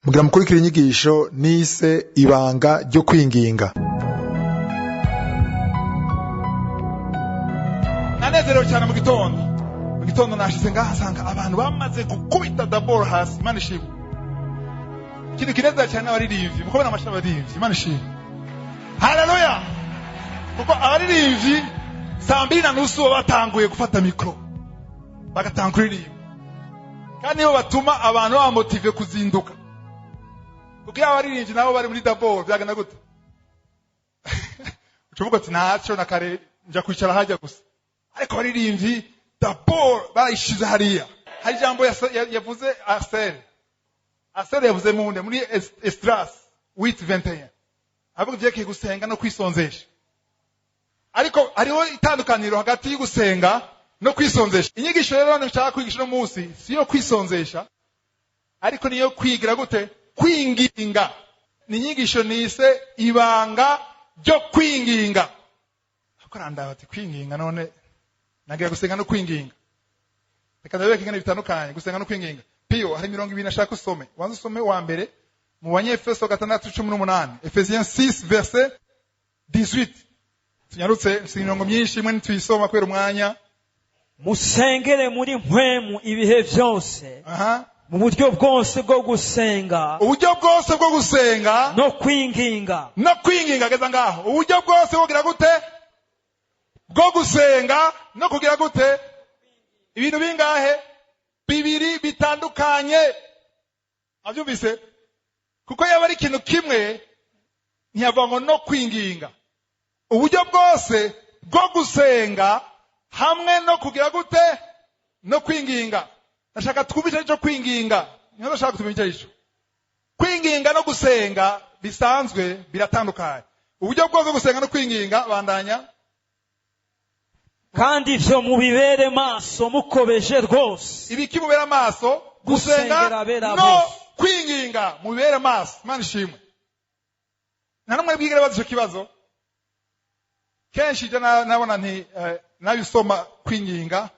mugira mukurikira inyigisho nise ibanga ryo kwinginga. Nanezerewe cyane mu gitondo nashize ngahasanga abantu bamaze gukubita daboro hasi. Imana ishimwe. Ikintu kinezeza cyane abaririmbyi mukobona amashami abaririmbyi. Imana ishimwe. Haleluya. Kuko abaririmbyi saa 2:30 batanguye gufata mikro bagatanga kuririmba, kandi nibo batuma abantu bamotive kuzinduka. Kuko abaririmbyi nabo bari muri daboro byagana gute? Ucuvuga ati ntacyo na kare nja kwicara hajya gusa, ariko abaririmbyi daboro barayishize hariya. Hari jambo yavuze Asel yavuze muri Estras 8:21 avuga ivyerekeye gusenga no kwisonzesha. Ariko hariho itandukaniro hagati y'ugusenga no kwisonzesha. Inyigisho rero nshaka kwigisha no munsi siyo kwisonzesha, ariko niyo kwigira gute kwinginga. Ni inyigisho nise ibanga ryo kwinginga. Akoranda bati kwinginga none nagira gusenga no kwinginga. Reka ndabereka ingene bitandukanye gusenga no kwinginga. Pio hari 200 nashaka usome. Wanze usome wa mbere mu Banyefeso 6:18. Ephesians 6 verset 18. Tunyarutse sinongo myinshi mwe nituyisoma kwera umwanya. Musengere muri mpwemu ibihe byose. Mu buryo bwose bwo gusenga. Uburyo bwose bwo gusenga no kwinginga. No kwinginga geza ngaho. Uburyo bwose bugira gute? Bwo gusenga no kugira gute? Ibintu bingahe? Bibiri bitandukanye. Abyumvise? Kuko yaba ari ikintu kimwe ntiyavango no kwinginga. Uburyo bwose bwo gusenga hamwe no kugira gute? No kwinginga. Nashaka twumvishe cyo kwinginga. Niho nashaka tumenye icyo. Kwinginga no gusenga bisanzwe biratandukanye. Uburyo bwo gusenga no kwinginga bandanya. Kandi ivyo mubibere maso mukobeje rwose. Ibiki mubera maso gusenga no kwinginga mubibere maso. Imana ishimwe. Namwe bwigere bazo kibazo. Kenshi nabona nti nabisoma kwinginga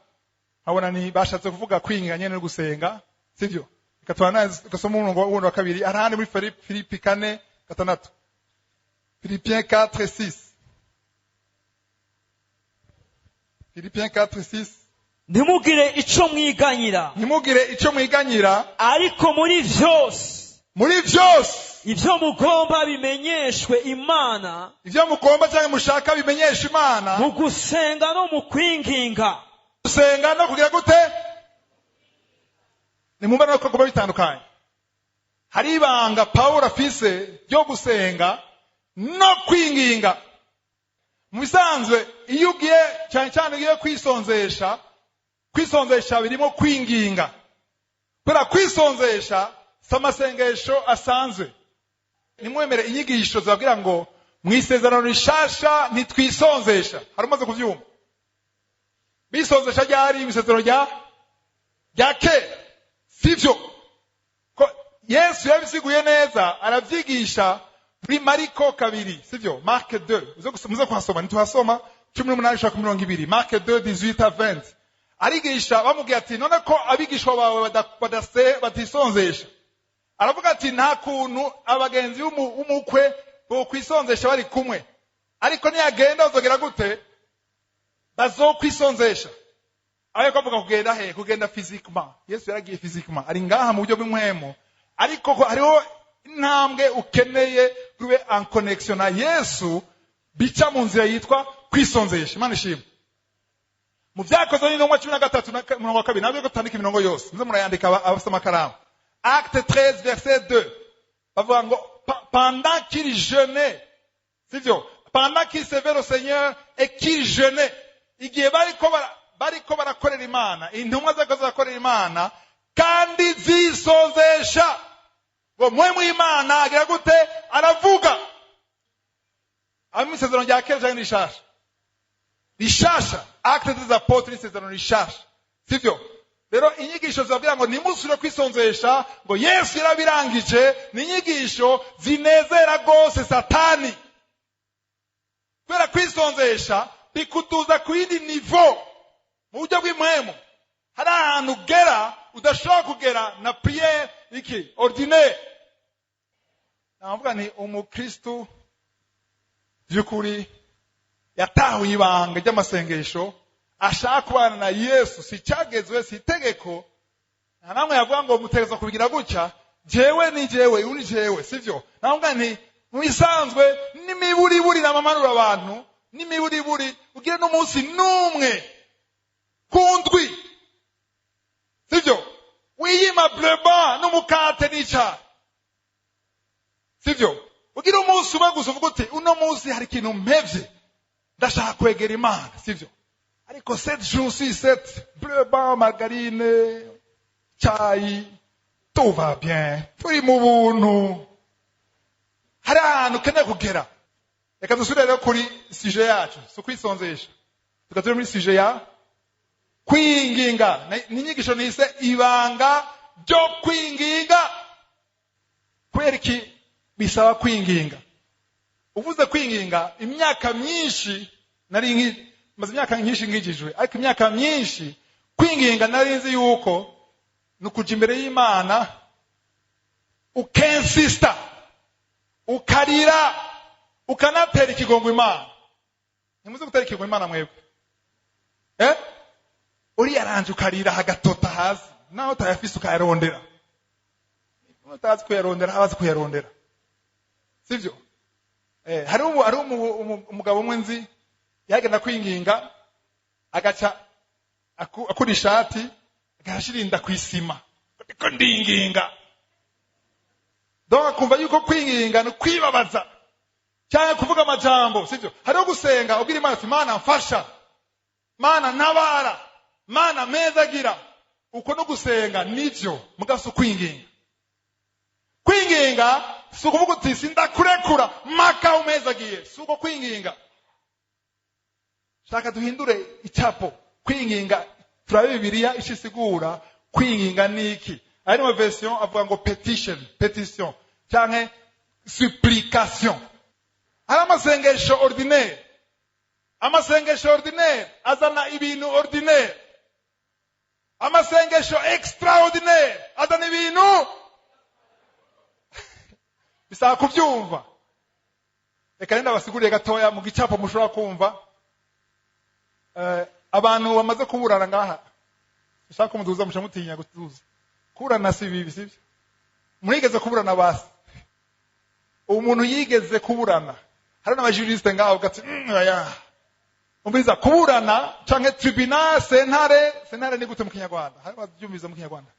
abona ni bashatse kuvuga kwinginga nyene no gusenga, sivyo? Ikatwana gasoma umurongo wundi wa kabiri arahandi muri Filipi 4:6. Philippiens 4:6. Philippiens 4:6. Ntimugire ico mwiganyira ariko muri vyose ivyo mugomba bimenyeshwe Imana. Ivyo mugomba cyangwa mushaka bimenyesha Imana mu gusenga no mu kwinginga. Gusenga no kugira gute? Ni mumba no kuba bitandukanye. Hari ibanga Paulo afise ryo gusenga no kwinginga. Mu bisanzwe iyo ugiye cyane ugiye kwisonzesha birimo kwinginga. Kubera kwisonzesha samasengesho asanzwe. Nimwemere inyigisho zabwira ngo mwisezerano rishasha ntitwisonzesha. Hari umaze kuvyumva? Bisonzesha ryari imisezerano rya kera. Sivyo? Ko Yesu yabisiguye neza aravyigisha muri Mariko 2, sivyo? Mark 2. Muze kuhasoma ntituhasoma 18:20. Mark 2:18-20. Arigisha bamubwiye ati none ko abigishwa bawe batisonzesha. Aravuga ati nta kuntu abagenzi umukwe bo kwisonzesha bari kumwe, ariko niyagenda uzogera gute? Bazokwisonzesha. Ayo kavuga kugenda kugenda physiquement. Yesu yaragiye physiquement ari ngaha mu buryo bw'imwemo, ariko hariho intambwe ukeneye kube en connection na Yesu bica mu nzira yitwa kwisonzesha. Imana ishimwe. Mu byakozwe n'intumwa 13:2 nabyo gutandika imirongo yose muze murayandika abasoma karamu. Acte 13 verset 2. Bavuga ngo pendant qu'il jeûnait, sivyo? Pendant qu'il servait le Seigneur et qu'il jeûnait. Igihe bariko barakorera Imana, intumwa zakazakorera Imana kandi zisonzesha. Ngo mwe Imana agira gute? Aravuga. Amisezerano rya kera cyangwa rishasha? Rishasha. Acte des Apôtres n'isezerano rishasha. Sivyo? Rero inyigisho zabwira ngo nimusure kwisonzesha ngo Yesu yarabirangije, ni inyigisho zinezera gose Satani. Kubera kwisonzesha bikutuza ku yindi niveau mu buryo bw'imwemo. Hari ahantu ugera udashobora kugera na prière ordinaire. navuga ni umukristo by'ukuri yatahuye ibanga ry'amasengesho ashaka kubana na Yesu, si cyagezwe, si itegeko. Nta namwe yavuga ngo mutegeza kubigira gutya, jewe ni jewe, uri jewe, sivyo? Navuga nti mwisanzwe n'imiburiburi n'amamanura abantu, n'imiburiburi ugire n'umunsi numwe kundwi, sivyo? Wiyima bleba n'umukate n'icyayi, sivyo? Ugire umunsi umwe gusa uvuga uti uno munsi hari ikintu mpevye ndashaka kwegera Imana, sivyo? Ariko 7 jours sur 7 bleba margarine cyayi, tout va bien, turi mu buntu. Hari ahantu ukeneye kugera. Reka dusubire rero kuri sujet yacu, so kwisonzesha. Tugaturi muri sujet ya kwinginga. N'inyigisho nise ibanga ryo kwinginga. Kubera iki bisaba kwinginga? Uvuze kwinginga, imyaka myinshi maze imyaka myinshi ngijijwe, ariko imyaka myinshi kwinginga narinzi yuko nukuja imbere y'Imana ukensista, ukarira, ukanatera ikigongo Imana. Nimuze gutera ikigongo Imana mwebwe? Uri yaranje ukarira hagatota hasi, naho utayafise ukayarondera. Utazi kuyarondera, abazi kuyarondera, sivyo? Hari umugabo umwe nzi yagenda kwinginga, agaca akura ishati agashirinda kwisima, ko ndinginga. Donc akumva yuko kwinginga no kwibabaza cyane kuvuga amajambo, sivyo? Hariho gusenga ubwira Imana ati Mana mfasha, Mana ntabara, Mana mezagira. Uko no gusenga nivyo mugaso kwinginga. Kwinginga suko kuvuga uti sindakurekura maka umezagiye, suko kwinginga. Shaka duhindure icapo. Kwinginga turabe Bibiliya ishisigura kwinginga niki. Ari mu version avuga ngo petition cyangwa supplication. Hari amasengesho ordinaire. Amasengesho ordinaire azana ibintu ordinaire. Amasengesho extraordinaire azana ibintu bisaba kubyumva. Reka nenda basiguriye gatoya mu gicapo mushobora kumva. Abantu bamaze kuburana ngaha, ushaka kumuduza mushamutinya gutuza. Kurana si bibi, sivyo? Murigeze kuburana basi. Umuntu yigeze kuburana. Hari n'abajuriste ngaho gati ya. Umbiza kuburana canke tribunal, sentare ni gute mu Kinyarwanda? Hari bavyumviza mu Kinyarwanda.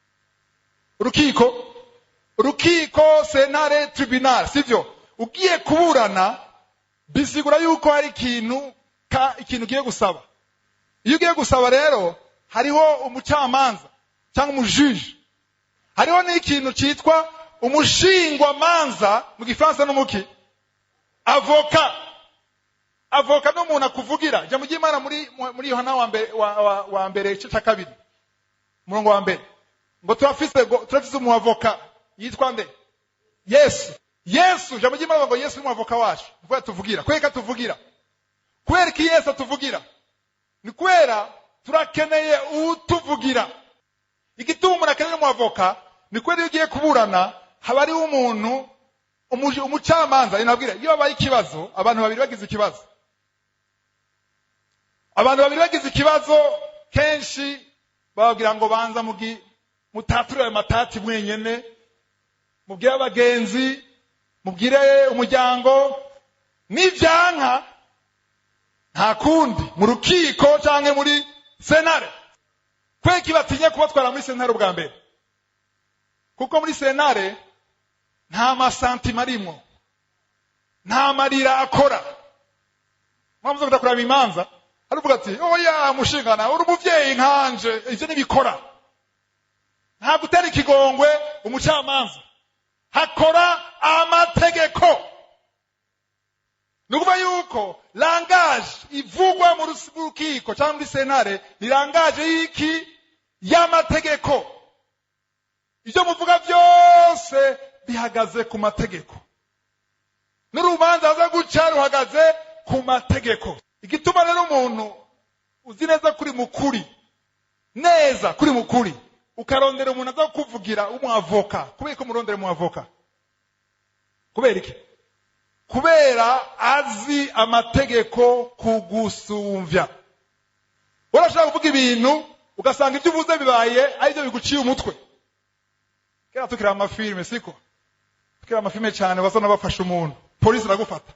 Urukiko, sentare, tribunal, sivyo? Ugiye kuburana bisigura yuko hari ikintu ugiye gusaba. Iyo ugiye gusaba rero hariho umucamanza cyangwa umujuje. Hariho n'ikintu cyitwa umushingwamanza mu Gifaransa n'umuki avoka. Avoka no umuntu akuvugira. Jya mu Imana muri Yohana wa mbere igice cya 2 umurongo wa mbere ngo turafise umuavoka yitwa nde? Yesu. Jya mu Imana ngo Yesu ni umuavoka wacu. Vuga tuvugira. Kweka tuvugira. Kwera ki Yesu atuvugira? Ni kwera turakeneye utuvugira. Igituma umuntu akeneye umuavoka ni kwera iyo ugiye kuburana haba ari umuntu umucamanza. Inabwira iyo babaye ikibazo, abantu babiri bagize ikibazo. Abantu babiri bagize ikibazo kenshi bababwira ngo banza mutaturire amatati mwenyene, mubwire abagenzi, mubwire umuryango, n'ibyanka nta kundi mu rukiko canke muri senare. Kweki batinye kubatwara muri senare ubwa mbere, kuko muri senare nta masantima arimo, nta marira akora. Mwamuze kudakuraba imanza haravuga ati oya mushingana uri umuvyeyi nkanje, ivyo nibikora. Nta gutera ikigongwe umucamanza, hakora amategeko. Nukuva yuko langage ivugwa mu rukiko cyangwa muri senare ni langage y'iki? Y'amategeko. Ivyo muvuga byose bihagaze ku mategeko. N'urubanza aza guca ruhagaze ku mategeko. Igituma rero umuntu uzi neza kuri mukuri, neza kuri mukuri, ukarondera umuntu aza kuvugira umwavoka, kubera ko murondera umwavoka. kubera iki? Kubera azi amategeko kugusumvya. Urashaka kuvuga ibintu ugasanga ibyo uvuze bibaye aribyo biguciye umutwe. Kera tukira amafilme siko? Tukira amafilme cyane bazana bafasha umuntu. Polisi iragufata.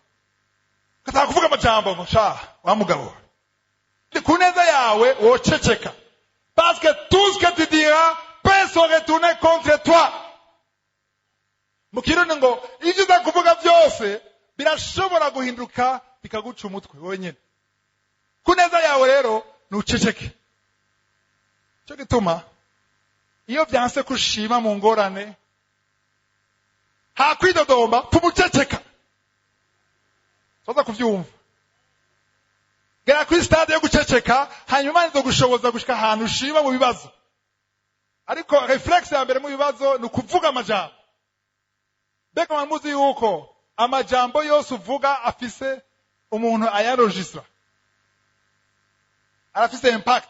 Kataka kuvuga amajambo musha wa mugabo. Ku neza yawe woceceka. Parce que tout ce que tu diras peut se retourner contre toi. Mukirundi ngo ivyo uzakuvuga byose birashobora guhinduka bikaguca umutwe wenyine. Ku neza yawe rero nuceceke. Cyo gituma iyo byanse kushima mu ngorane hakwidodomba tumuceceka. Soza kuvyumva. Gera kuri stade yo guceceka hanyuma nizo gushoboza gushika ahantu ushima mu bibazo. Ariko reflex ya mbere mu bibazo ni kuvuga amajambo. Beka mamuzi yuko amajambo yose uvuga afise umuntu ayaregistra. Arafise impact.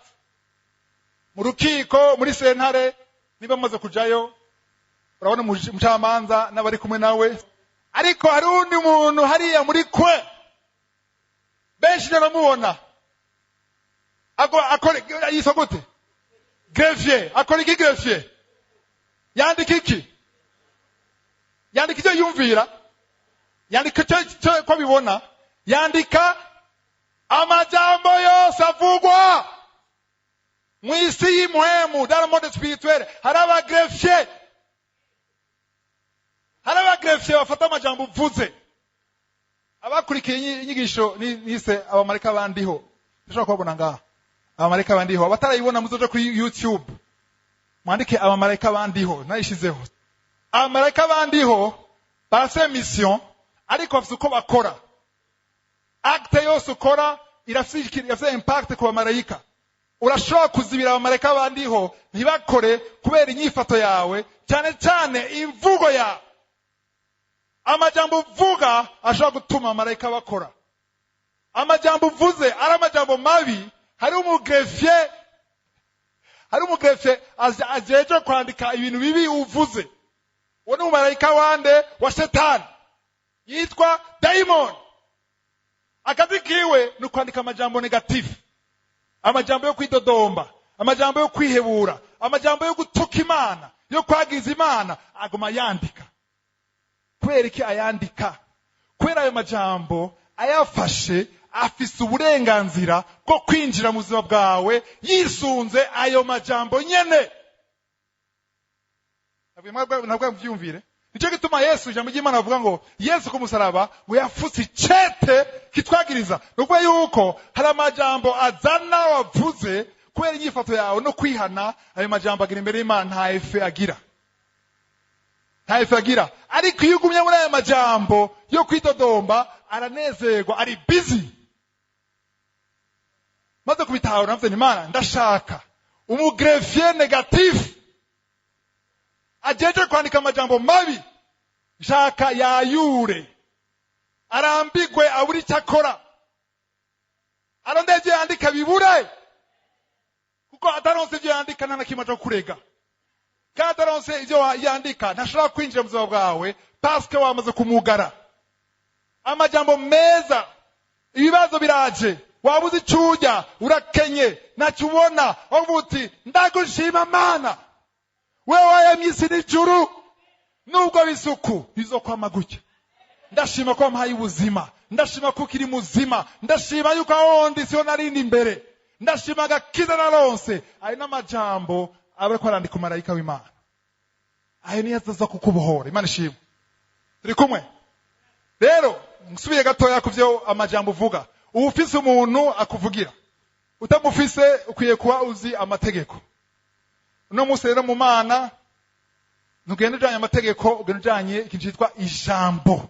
Mu rukiko muri sentare niba maze kujayo urabona umucamanza n'abari kumwe nawe. Ariko hari undi muntu hariya muri kwe benshi naramubona akora yisogote greffier akora iki greffier yandika iki yandika icyo yumvira yandika icyo ko bibona yandika amajambo yose avugwa mu isi y'impuhemu dans le monde spirituel hari abagreffier bafata amajambo uvuze. Abakurikiye inyigisho nise abamarika bandiho ndashaka kubabona ngaha abamarika bandiho abatarayibona muzoje kuri YouTube mwandike abamarika bandiho nayishizeho. Abamarika bandiho bafite mission ariko bafite uko bakora. Acte yose ukora irafite impact ku bamarayika. Urashobora kuzibira abamarika bandiho ntibakore kubera inyifato yawe cyane cyane imvugo yawe. Amajambo uvuga ashobora gutuma abamarayika bakora. Amajambo uvuze ari amajambo mabi hari umugreffier ajeje kwandika ibintu bibi uvuze. Uwo ni umumarayika wande wa Shetani yitwa Daimon. Akazi kiwe ni kwandika amajambo negative, amajambo yo kwidodomba, amajambo yo kwihebura, amajambo yo gutuka Imana, yo kwagiza Imana, aguma yandika. Kubera iki ayandika? Kubera ayo majambo ayafashe afise uburenganzira bwo kwinjira mu buzima bwawe yisunze ayo majambo nyene. Nabwo mvyumvire. Nicyo gituma Yesu ijambo ry'Imana avuga ngo Yesu ku musaraba ngo yafutse icete kitwagiriza. Nubwo yuko hari amajambo azana wavuze kubera inyifato yawe no kwihana, ayo majambo agira imbere y'Imana nta efe agira. Ariko iyo ugumye muri ayo majambo yo kwidodomba aranezerwa, ari busy. Maze kubitahura navuze Imana ndashaka umugreffier negatif ajeje kwandika amajambo mabi. Shaka yayure arambigwe aburi cyakora arondeje yandika bibure kuko ataronse ibyo yandika nta kimaje kurega. Kataronse ibyo yandika ntashobora kwinjira mu buzima bwawe parce que wamaze kumugara. Amajambo meza ibibazo biraje wabuze icurya urakenye nacubona wavuti ndagushima Mana wewe wayamyisi n'ijuru nubwo bisuku bizokwama gutya. Ndashima ko wampaye ubuzima, ndashima ko ukiri muzima, ndashima yuko ahondi siho narindi imbere, ndashima agakiza naronse. Ayo n'amajambo abariko arandika umarayika w'Imana. Ayo niyo azaza kukubohora. Imana ishimwe. Turi kumwe? Rero nsubiye gatoya kuvyo amajambo uvuga. Ufise umuntu akuvugira, utamufise ukwiye kuba uzi amategeko. Uno munsi rero mu Mana ntugende ujanye amategeko, ugende ujanye ikintu cyitwa ijambo.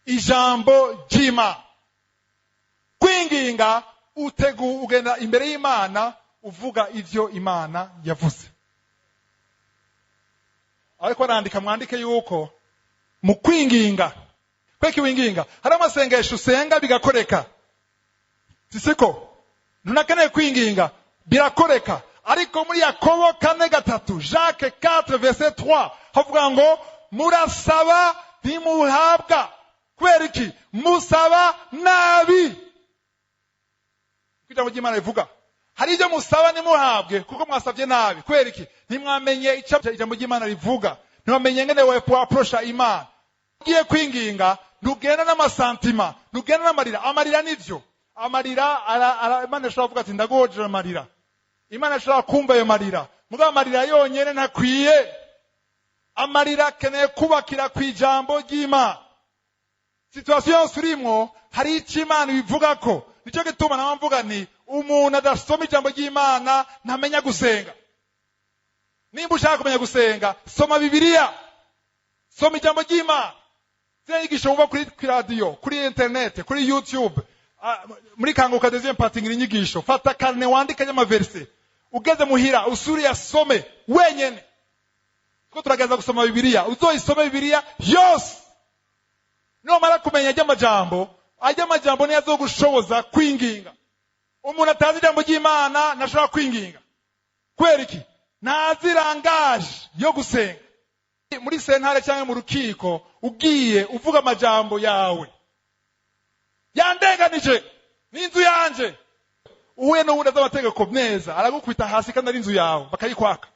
Ijambo jima. Kwinginga ugenda imbere y'Imana uvuga ivyo Imana yavuze. Ariko arandika mwandike yuko mu kwinginga, kweki winginga hari amasengesho usenga bigakoreka. Sisiko ntunakeneye kwinginga birakoreka. Ariko muri Yakobo 4:3, Jacques 4 verset 3 havuga ngo murasaba ntimuhabwa. Kubera iki? Musaba nabi. Ijambo ry'Imana rivuga hari ibyo musaba ntimuhabwe kuko mwasabye nabi. Kubera iki? Ntimwamenye icyo ijambo ry'Imana rivuga, ntimwamenye ngene waprosha Imana. Ugiye kwinginga ntugenda n'amasantima, ntugenda n'amarira. Amarira nivyo, amarira Imana ishobora kuvuga ati ndagojeje amarira. Imana ishobora kumva ayo marira, mugabo amarira yonyene ntakwiye. Amarira akeneye kubakira kw'ijambo ry'Imana. Situation yose urimwo hari icyo Imana ibivuga ko. Nicyo gituma namvuga ni umuntu adasoma ijambo ry'Imana ntamenya gusenga. Nimba ushaka kumenya gusenga, soma Bibiliya, soma ijambo ry'Imana. Zinyigisho uva kuri radio, kuri internet, kuri YouTube, muri Kanguka deuxième partie inyigisho. Fata karne wandika y'amaverse, ugeze muhira usuri yasome wenyene. Ko turageza gusoma Bibiliya, uzoyisome Bibiliya yose. Nomara kumenya ajya amajambo niyo azogushoboza kwinginga. Umuntu atazi ijambo ry'Imana ntashobora kwinginga. Kubera iki? Ntazi langage yo gusenga. Muri sentare cyangwa mu rukiko ugiye uvuga amajambo yawe, yandenganije n'inzu yanje, uhuye n'ubundi az'amategeko neza aragukubita hasi kandi ari inzu yawe bakayikwaka.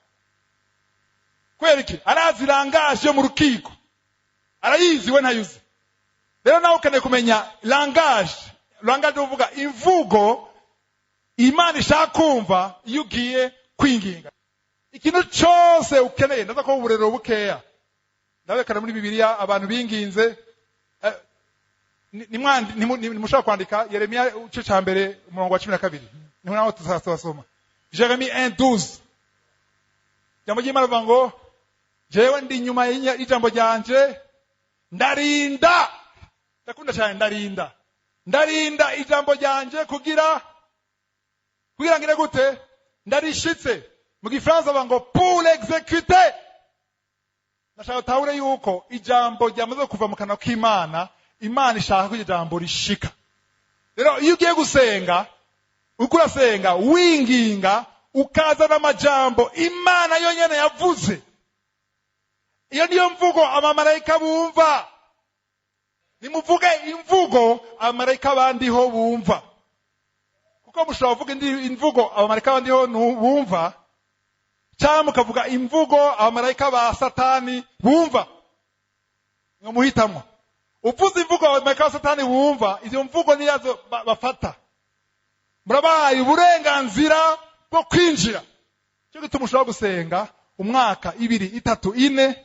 Kubera iki? Arazi langage yo mu rukiko, arayizi we ntayuzi. Rero nawe ukeneye kumenya langage uvuga imvugo Imana ishaka kumva iyo ugiye kwinginga. Ikintu cyose ukeneye, ndaza ko uburero bukeya ndabekana muri Bibiliya abantu binginze. Nimushaka kwandika Yeremiya igice cya mbere umurongo wa 12, niho naho tuzasoma Jeremiya 1:12. Ijambo ry'Imana rivuga ngo jewe ndi nyuma y'ijambo ryanje ndarinda. Ndakunda cyane ndarinda ijambo ryanje kugira ngire gute? Ndarishitse. Mu Gifaransa bavuga ngo pour l'exécuter. Nashaka tahure yuko ijambo ryamaze kuva mu kanwa k'Imana, Imana ishaka ko ijambo rishika. Rero iyo ugiye gusenga, ukurasenga winginga ukaza n'amajambo Imana yonyene yavuze. Iyo niyo mvugo abamarayika bumva. Nimuvuge imvugo abamarayika bandiho bumva. Kuko mushobora kuvuga imvugo abamarayika bandiho bumva, cyangwa mukavuga imvugo abamarayika ba Satani bumva. Ngo muhitamo. Uvuze imvugo abamarayika ba Satani bumva, izo mvugo niyazo bafata. Murabaye uburenganzira bwo kwinjira. Cyo gituma ushobora gusenga umwaka 2, 3, 4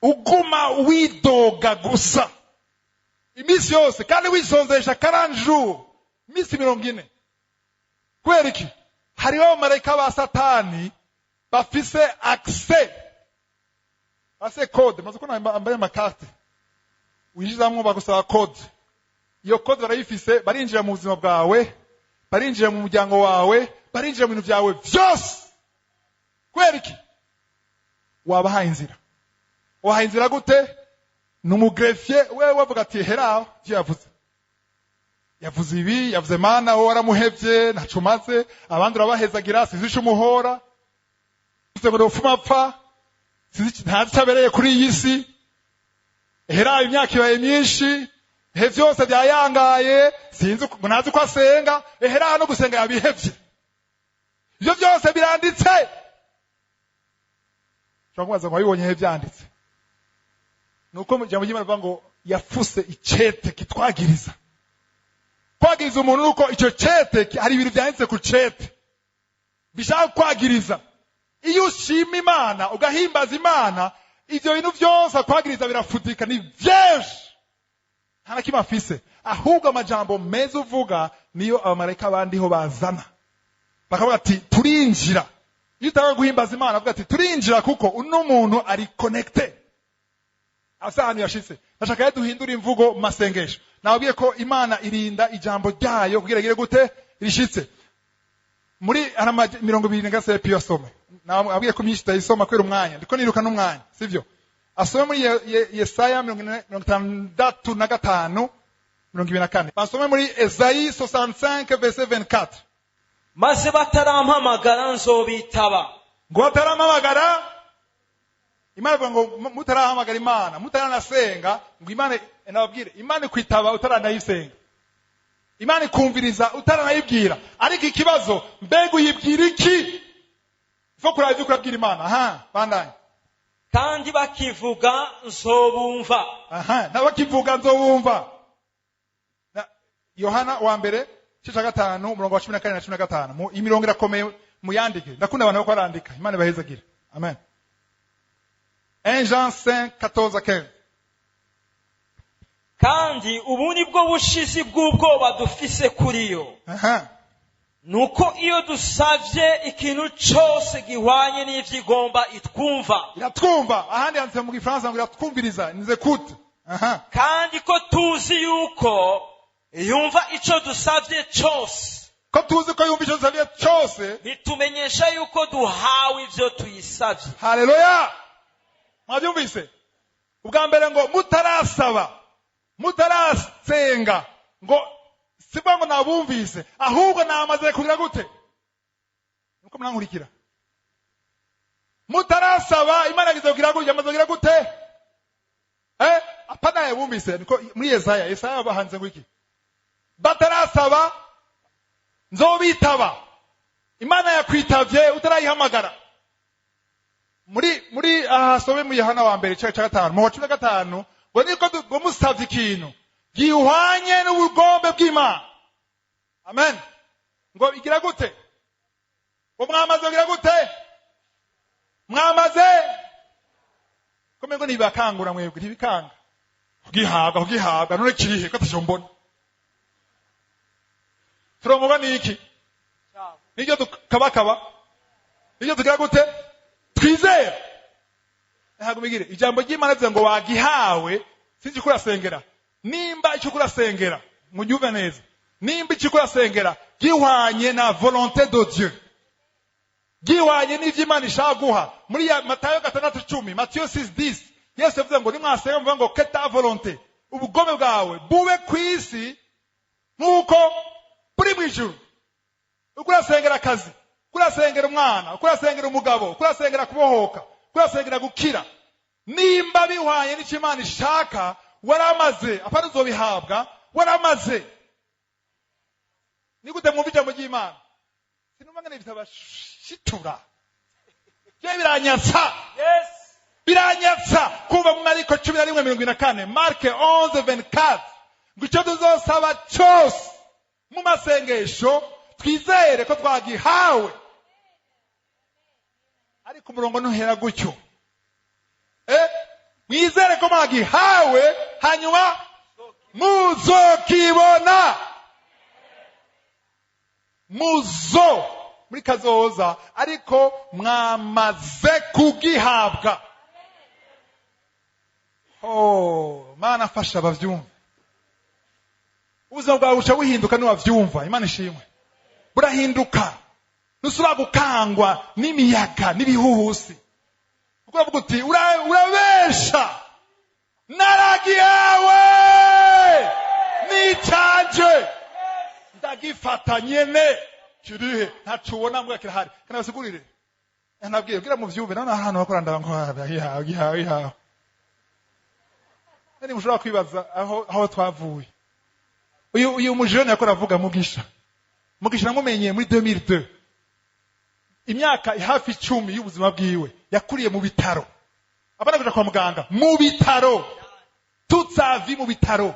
uguma widoga gusa iminsi yose kandi wisonzesha 40 jours, iminsi 40. Kubera iki? Hariho abamarayika ba Satani bafise accès, bafise code. Maze ko nambaye amakarte winjizamwo bagusaba code. Iyo code barayifise, barinjira mu buzima bwawe, barinjira mu muryango wawe, barinjira mu bintu byawe byose. Kubera iki? Wabahaye inzira. Wahaye inzira gute? N'umugrefier wewe wavuga ati heraho yavuze ibi, yavuze Mana wowe waramuhevye ntacumaze, abandi urabahezagira sizisha umuhora, uze ngo ufumapfa ntazicabereye kuri iyi si, heraho imyaka ibaye myinshi, he vyose byayangaye, sinzi ntazi ko asenga, heraho no gusenga yabihevye. Ibyo byose biranditse. Cyangwa ngo wabibonye he byanditse? Nuko mu jambo ry'Imana ngo yafuse icete kitwagiriza. Kwagiriza umuntu nuko icyo cete hari ibintu byanditse ku cete bishaka kwagiriza. Iyo ushima Imana ugahimbaza Imana, ivyo bintu byose kwagiriza birafutika, ni byinshi. Nta nakimwe afise, ahubwo amajambo meza uvuga niyo abamarayika bandiho bazana. Bakavuga ati turinjira. Iyo utanga guhimbaza Imana avuga ati turinjira kuko uno muntu ari connected. Asahani yashitse. Nashaka duhindura imvugo masengesho. Nabwiye ko Imana irinda ijambo ryayo kugira gire gute rishitse. Muri 20 pio asome. Nabwiye ko myinshi tayisoma kwera umwanya. Ndiko niruka n'umwanya, sivyo? Asome muri Yesaya 65:25. 24. Basome muri Esayi 65 verset 24. Maze batarampamagara nzobitaba. Ngo batarampamagara Imana ivuga ngo mutarahamagara Imana, mutaranasenga, ngo Imana nababwire, Imana kwitaba utaranayisenga. Imana ikumviriza utaranayibwira. Ariko ikibazo, mbega uyibwira iki? Fo kuraba ibyo kurabwira Imana. Bandanye. kandi bakivuga nzobumva. N'abakivuga nzobumva. Yohana wa mbere 5:14-15. Imirongo irakomeye muyandike. Ndakunda abantu bako barandika. Imana ibahezagire. Amen. 1 Jean 5:14-15. kandi ubu ni bwo bushizi bw'ubwoba dufise kuri yo. Nuko iyo dusavye ikintu cyose gihwanye n'ivyigomba itwumva. Iratwumva. Ahandi yanditse mu Gifaransa ngo iratwumviriza. Nize kute. kandi ko tuzi yuko yumva ico dusavye cyose. Ko tuzi ko yumva ico dusavye cyose. Bitumenyesha yuko duhawe ivyo tuyisavye. Haleluya. Mwabyumvise? Ubwa mbere ngo mutarasaba, mutarasenga, ngo sibwo ngo nabumvise, ahubwo namaze kugira gute? Nuko mwankurikira. Mutarasaba Imana izogira gute? Yamaze kugira gute? Apana yabumvise. Niko muri Yesaya bahanze ngo iki? Batarasaba nzobitaba. Imana yakwitavye utarayihamagara. Muri sobe mu Yohana wa mbere 5:5 mu 15 ngo niko ngo musavye ikintu gihwanye n'ubugombe bw'Imana. Amen. Ngo igira gute? Ngo mwamaze kugira gute? Mwamaze komengo nibakangura mwebwe ntibikanga. Kugihabwa none kirihe ko tashombona. Turongoba niki? Nijyo tukabakaba. Nijyo tugira gute? Twizera. Hagumigire ijambo ry'Imana rivuga ngo wagihawe sinzi kurasengera. Nimba icyo kurasengera munyuve neza. Nimba icyo kurasengera gihwanye na volonté de Dieu. Gihwanye n'ivy'Imana ishaka guha. Muri Matayo 6:10, Matthieu 6:10, Yesu yavuze ngo nimwasenga muvuga ngo que ta volonté. Ubugome bwawe bube kwisi nkuko buri mwijuru. Ukurasengera akazi, kurasengera umwana, kurasengera umugabo, kurasengera kubohoka, kurasengera gukira. Nimba bihwanye n'icyo Imana ishaka, waramaze, apana uzobihabwa, waramaze. Nigute mwumva ijambo ry'Imana? Sinumva ngene bitabashitura. Je biranyatsa. Yes. Biranyatsa. Kuva mu Mariko 11:24, Mark 11:24. Ngo icyo tuzosaba cyose mu masengesho twizere ko twagihawe. Ariko umurongo ntuhera gutyo. Mwizere ko mwagihawe hanyuma muzokibona. Muzo muri kazoza ariko mwamaze kugihabwa. Mana fasha abavyumva. Ubuzima bwawe buca buhinduka n'abavyumva. Imana ishimwe. Burahinduka. Nusura gukangwa n'imiyaga n'ibihuhusi. Ukuvuga uti urabesha. Naragihawe. Nicanje. Ndagifata nyene. Kirihe ntacubona ngo kirahari. Kana basigurire. Nabwiye gira mu vyumve none ahantu bakora ndabanko yahawe. Nari mushobora kwibaza aho twavuye. Uyu mujene yakora avuga Mugisha namumenye muri 2002. Imyaka hafi 10 y'ubuzima bwiwe yakuriye mu bitaro. Abana kuja kwa muganga mu bitaro. Tutsavi mu bitaro.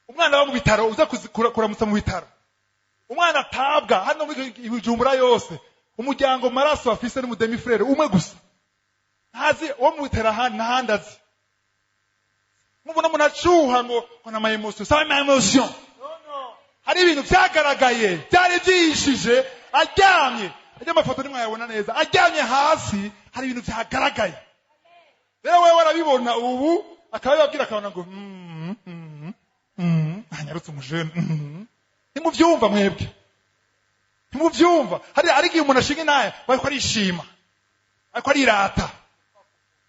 Umwana wa mu bitaro uza kuramutsa mu bitaro. Umwana atabwa hano muri Bujumbura yose. Umuryango maraso afise ni mu demi frere umwe gusa. Ntazi wo mu bitaro nahandazi. Mubona munacuha ngo ona ma emotion. Sa ma emotion. Hari ibintu byagaragaye byari byishije aryamye. Ajya amafoto nimwe yabona neza. Aryamye hasi hari ibintu byagaragaye. Rero wewe warabibona ubu akababwira akabona ngo anyarutse umujene. Nimuvyumva mwebwe. Nimuvyumva. Hari igihe umuntu ashinga naye bariko arishima. Ariko arirata.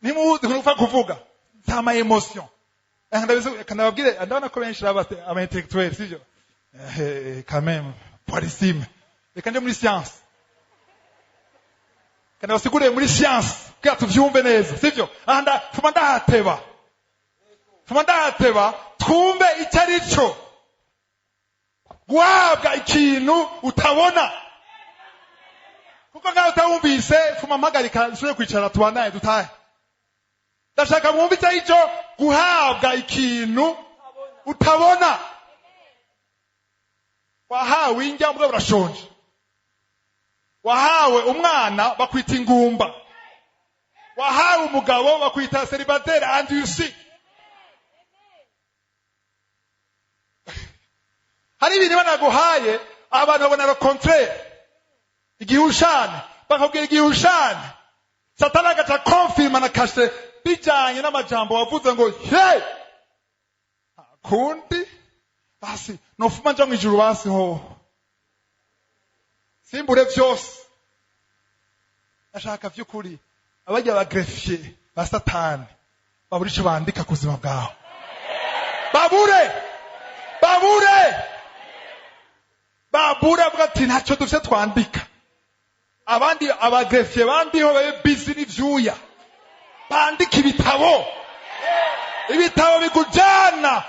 Nimuzi kuva kuvuga. Nta ma emotion. Kanababwire andabona ko benshi aba intellectuel sivyo? Quand même, poirissime. Reka nje muri science. kandi basiguriye muri science kugira tuvyumve neza sivyo fuma ndahateba twumve icyo ari cyo guhabwa ikintu utabona kuko ngaho utawumvise fuma mpagarika nsubire kwicara tubanaye dutahe ndashaka mwumve icyo ari cyo guhabwa ikintu utabona wahawe indya mbwa urashonje wahawe umwana bakwita ingumba wahawe umugabo bakwita célibataire and you see hari ibintu banaguhaye abantu babona le contraire igihushane bakabwira igihushane satani agaca confirma na kashe bijanye n'amajambo wavuze ngo hey kundi basi nofuma nja mwijuru basi ho simbure vyose ashaka vy'ukuri abajya ba greffier ba satani babura ico bandika ku buzima bwawe babure avuga ati ntacyo dufite twandika abandi abagreffier bandiho babe busy n'ivyuya bandika ibitabo bikujana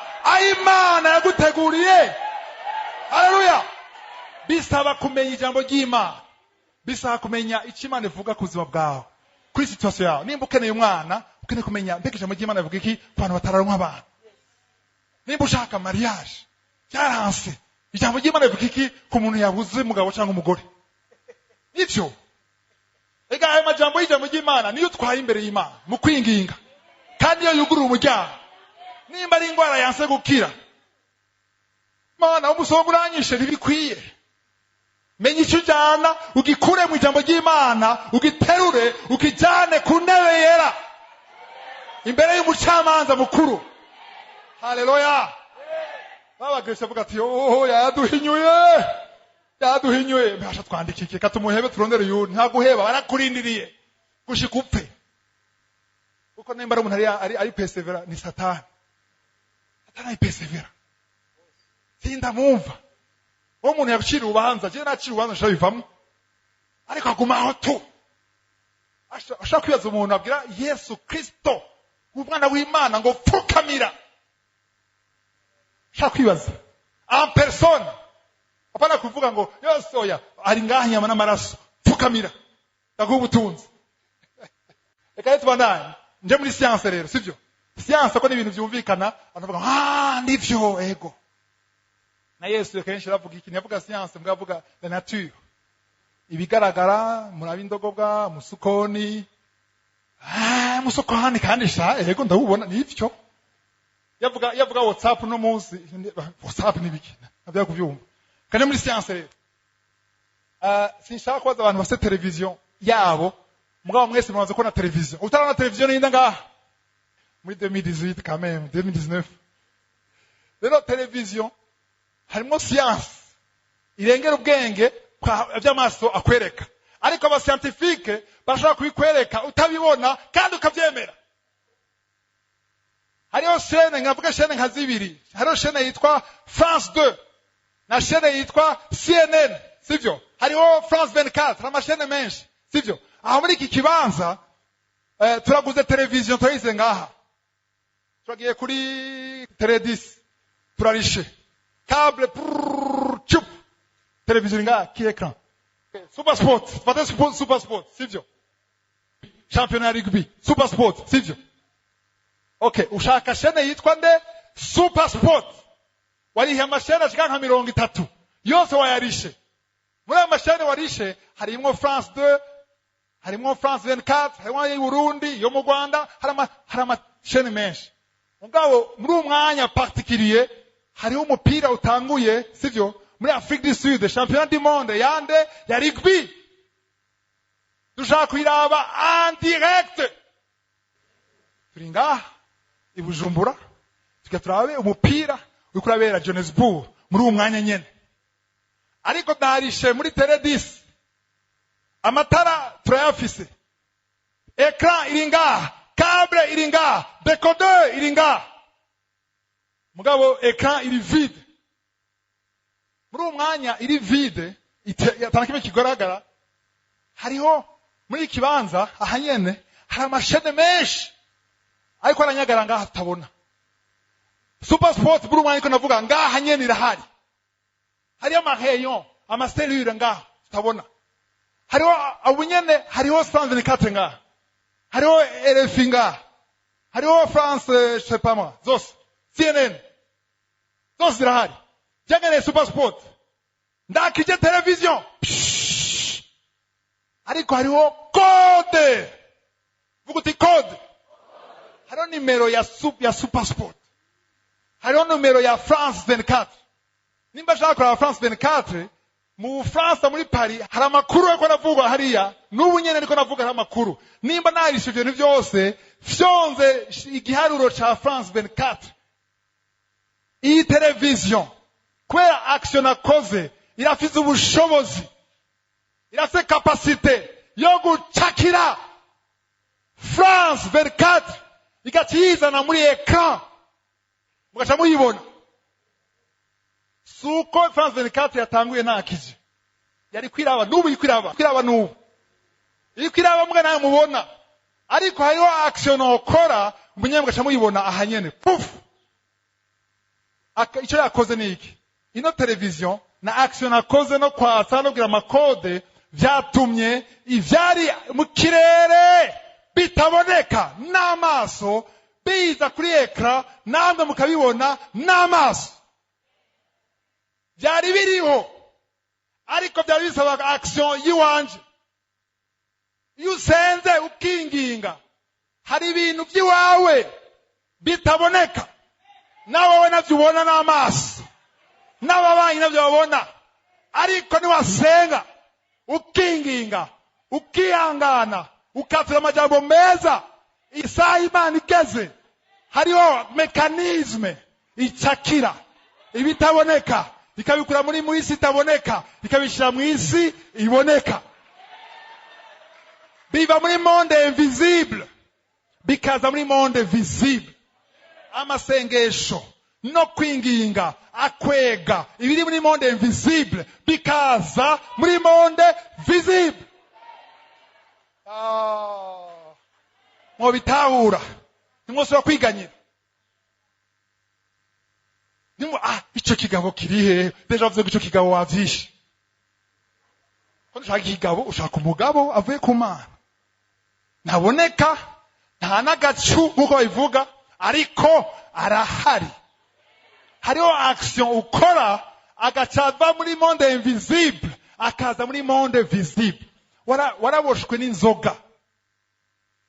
Imana yaguteguriye. Haleluya. Bisaba kumenya ijambo ry'Imana. Bisaba kumenya icyo Imana ivuga ku buzima bwawe. Kuri situation yawe. Nimba ukeneye umwana, ukeneye kumenya mbega ijambo ry'Imana rivuga iki ku bantu batararonka abana. Nimba ushaka mariage, cyaranse. Ijambo ry'Imana rivuga iki ku muntu yabuze umugabo cyangwa umugore. Ivyo. Ega ayo majambo y'ijambo ry'Imana niyo twaye imbere y'Imana mu kwinginga. Kandi iyo yugurura umuryango. Nimba ari ingwara yanse gukira. Mana umusongo uranyishe ntibikwiye. Menya icyo ujyana ugikure mu ijambo ry'Imana ugiterure ukijyane ku ntebe yera imbere y'umucamanza mukuru. Haleluya. Baba Grace avuga ati yaduhinyuye mbasha twandikike katumuhebe turondere yuni nta guheba barakurindiriye gushika upfe. Kuko nimba ari umuntu ari persevera ni Satani. Satani persevera. Sinda mumva. Umuntu yagucira ubanza, je nacira ubanza shabivamo. Ariko agumaho tu. Ashaka kwibaza umuntu abwira Yesu Kristo, umwana w'Imana ngo pfukamira. Ashaka kwibaza. En personne. Apana kuvuga ngo yosoya ari ngaha nyama n'amaraso, pfukamira. Ndaguha ubutunzi. Eka tubandanye. Nje muri science rero, sivyo? Science ko ni ibintu byumvikana, anavuga ndivyo ego. Na Yesu kenshi aravuga iki nyavuga science mwavuga la nature. Ibigaragara murabindogobwa musukoni. Musukoni kandi sha ego ndabubona nivyo. Yavuga WhatsApp no munsi WhatsApp nibiki. Nabya kuvyumva. Kandi muri science rero. Sinshaka kwaza abantu base television yabo. Mugabo mwese mwaza kubona television. Utarana television yinda ngaha. Muri 2018 quand même, 2019. Rero television harimo science irengera ubwenge by'amaso akwereka. Ariko aba scientifique bashaka kubikwereka utabibona kandi ukabyemera. Hariho chaîne ngavuga chaîne nka zibiri. Hariho chaîne yitwa France 2 na chaîne yitwa CNN, sivyo? Hariho France 24, na chaîne menshi, sivyo? Aho muri iki kibanza turaguze television turayize ngaha. Turagiye kuri Teledis turarishe. Câble chup. Television ngaha ki écran. Super Sport, fate Super Sport, sivyo? Championnat rugby, Super Sport, sivyo? Okay, ushaka chaîne yitwa nde? Super Sport. Warihe amashene ashika nka 30. Yose wayarishe. Muri amashene warishe harimo France 2, harimo France 24, harimo Burundi, yo mu Rwanda, harama chaîne menshi. Mugabo muri umwanya particulier hariho umupira utanguye, sivyo? Muri Afrique du Sud, championnat du monde yande ya rugby. Dushaka kwiraba en direct. Turinga ibujumbura tugaturabe umupira ukurabera Johannesburg muri umwanya nyene. Ariko darishe muri Teledis. Amatara turayafise. Écran iringa, câble iringa, décodeur iringa. Mugabo écran iri vide. Muri umwanya iri vide, yatanakime kigaragara. Hariho muri ikibanza aha nyene hari amashene menshi ariko aranyagara ngaha tutabona. Super Sport buri umwanya ko navuga ngaha nyene irahari. Hariyo amaheyon, amaselure ngaha tutabona. Hariho abunyene, hariho 124 ngaha. Hariho RFI ngaha. Hariho France, je sais pas moi, zose. CNN. Zose zirahari. Jagane Super Sport. Ndakije television. Ariko hariho code. Vuguti code. Hariho numero ya Super Sport. Hariho numero ya France 24. Nimba shaka kuraba France 24, mu France muri Paris hari amakuru ariko navugwa hariya, n'ubu nyene ariko navuga hari amakuru. Nimba narishije ibintu byose, fyonze igiharuro ca France 24. Iyi television, kubera action nakoze, irafise ubushobozi, irafise kapasite yo gucakira France 24, ikatiyizana muri ekran, mugaca muyibona. Suko France 24 yatanguye ntakije. Yari kwiraba n'ubu ikwiraba n'ubu. Ikwiraba mwe nawe mubona. Ariko hariho action okora, umunyembwa ca muyibona ahanyene. Puf. Ico yakoze niki? Ino television na action akoze no kwatsa no kugira amakode vyatumye ivyari mu kirere bitaboneka n'amaso biza kuri ekran namwe mukabibona n'amaso. Byari biriho ariko byari bisaba action yiwanje. Iyo usenze ukinginga hari ibintu byiwawe bitaboneka, nawe navyo ubona n'amaso, n'ababanyi navyo babona. Ariko niwasenga ukinginga ukihangana ukatura amajambo meza, isaha Imana igeze hariho mekanisme icakira ibitaboneka, ikabikura muri muisi itaboneka, ikabishira mu isi iboneka. Biva muri monde invisible bikaza muri monde visible. Amasengesho no kwinginga akwega ibiri muri monde invisible bikaza muri monde visible. Mo bitahura nimwosora kwiganyira. Ico kigabo kirihe? Deja bavuze ko ico kigabo wavyishe. Ko ushaka kigabo, ushaka umugabo avuye ku Mana. Ntaboneka, nta nagacu nkuko babivuga, ariko arahari. Hariho action ukora agacava muri monde invisible akaza muri monde visible. Waraboshwe n'inzoga.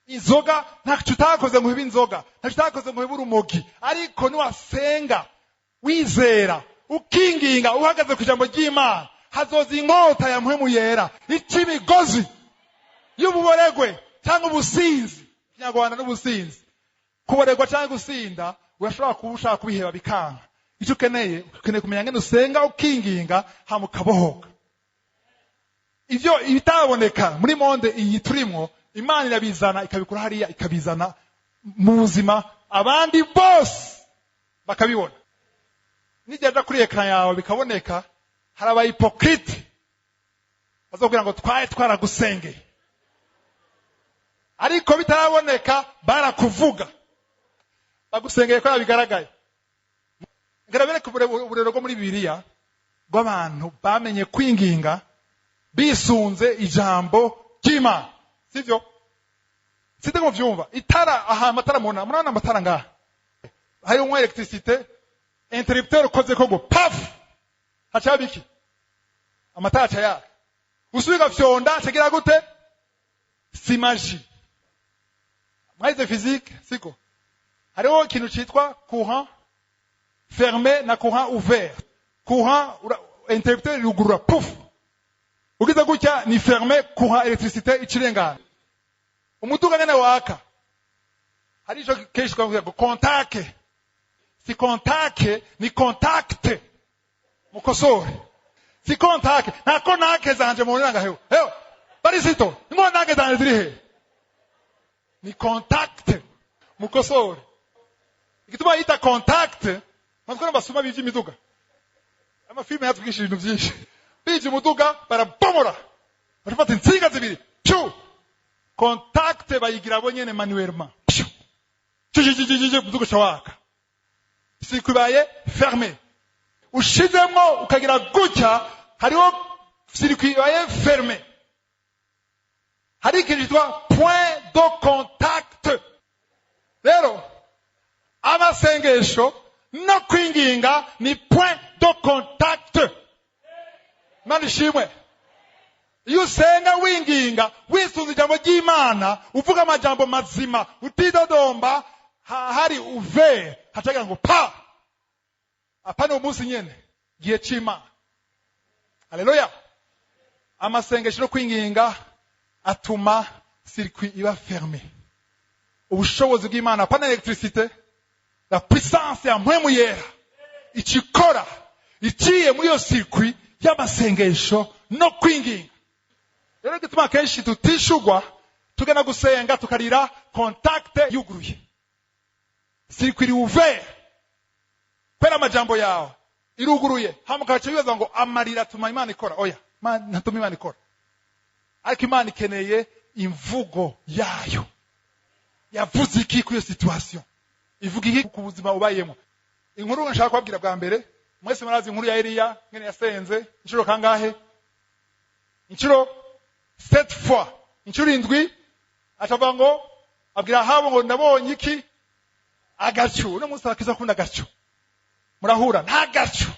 Inzoga ntacu utakoze ngo bibe inzoga, ntacu utakoze ngo bibe urumogi, ariko niwasenga wizera ukinginga uhagaze ku ijambo ry'Imana, hazoza inkota ya mpwemu yera ikimigozi y'ububoregwe cyangwa ubusinzi. Kinyarwanda n'ubusinzi, kuboregwa cyangwa gusinda urashobora kuba ushaka kubiheba bikanga. Icyo ukeneye kumenya ngene usenga ukinginga hamukabohoka. Ivyo ibitaboneka muri monde iyi turimo, Imana irabizana ikabikura hariya, ikabizana mu buzima abandi bose bakabibona. Nijaja kuri ekran yawe bikaboneka, hari aba hypocrite bazokubwira ngo twaragusengeye, ariko bitaraboneka barakuvuga bagusengeye ko bigaragaye. Ngarabere ku burero bwo muri Bibiliya bw'abantu bamenye kwinginga bisunze ijambo ry'Imana, sivyo? Site ngo vyumva itara amatara murana amatara ngaha, hari umwe electricité interrupteur ukoze ko go paf hacabiki amatara caya usubiga fyonda cyagira gute? Si magie. Mwize physique siko, hariho ikintu citwa courant fermé na courant ouvert. Courant interrupteur rugurura puf, ugize gutya ni fermé, courant électricité icirengana. Umuduga ngene waka, hari ico keshi kwa contact. Si contact ni contact mukosore. Si contact na konake zanje monanga heho barisito ngo nage zanje ziri he, ni contact mukosore. Igituma yita contact Mazikora basuma bivye imiduga. Amafilme yatwigishije ibintu byinshi. Bivye umuduga barabomora. Barafata insinga zibiri. Pyu! contact bayigira bo nyene manuellement buzuguca waka circuit ibaye fermé ushizemo ukagira gutya hariho circuit ibaye fermé hari ikintu cyitwa point de contact. Rero amasengesho no kwinginga ni point de contact. Mani shimwe. Iyo usenga winginga wisunze ijambo ry'Imana uvuga amajambo mazima utidodomba hari uve hatagira ngo pa apana umunsi nyene gihe c'Imana. Haleluya. Amasengesho no kwinginga atuma circuit iba fermé. Ubushobozi bw'Imana apana electricité, la puissance ya mpwemu yera ikikora iciye muri iyo circuit y'amasengesho no kwinginga. Rero gituma kenshi tutishugwa tugana gusenga tukarira contact yuguruye. Circuit iri ouvert. Kwera amajambo yawe iruguruye. Hamukaca bibaza ngo amarira atuma Imana ikora. Oya, ntatuma Imana ikora. Ariko Imana ikeneye imvugo yayo. Yavuze iki kuri iyo situation? Ivuga iki ku buzima ubayemo? Inkuru nshaka kubabwira bwa mbere, mwese murazi inkuru ya Eliya ngene yasenze inshuro kangahe? Inshuro 7 fois. Inshuro 7 atavuga ngo abwira Ahabu ngo ndabonye iki? Agacu. No musakiza kubona agacu. Murahura nta gacu.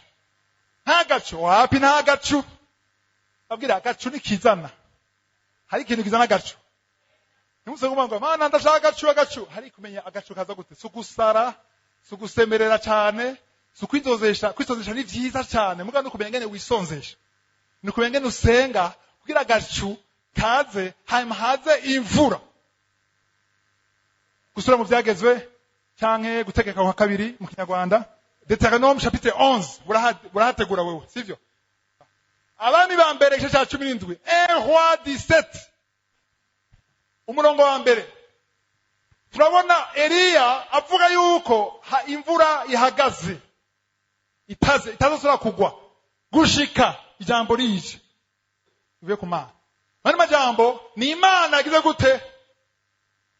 Nta gacu. Wapi nta gacu? Abwira agacu nikizana. Hari ikintu kizana agacu. Nimuse ngumva mana ndashaka agacu. Hari kumenya agacu kaza gute? Sugusara, sugusemerera cyane, sukwizozesha ni vyiza cyane. Muga no kubengene wisonzesha. Ni kubengene usenga kugira agacu kaze hanyuma haze imvura. Gusura mu byagezwe canke gutegeka kwa kabiri mu Kinyarwanda. Deutéronome chapitre 11 burahategura wewe, sivyo? Abami ba mbere igice cya 17. 1 roi 17. Umurongo wa mbere. Turabona Eliya avuga yuko imvura ihagaze. Itazosura kugwa. Gushika ijambo rije. Uvuye ku Mana. Mani majambo ni Imana yagize gute?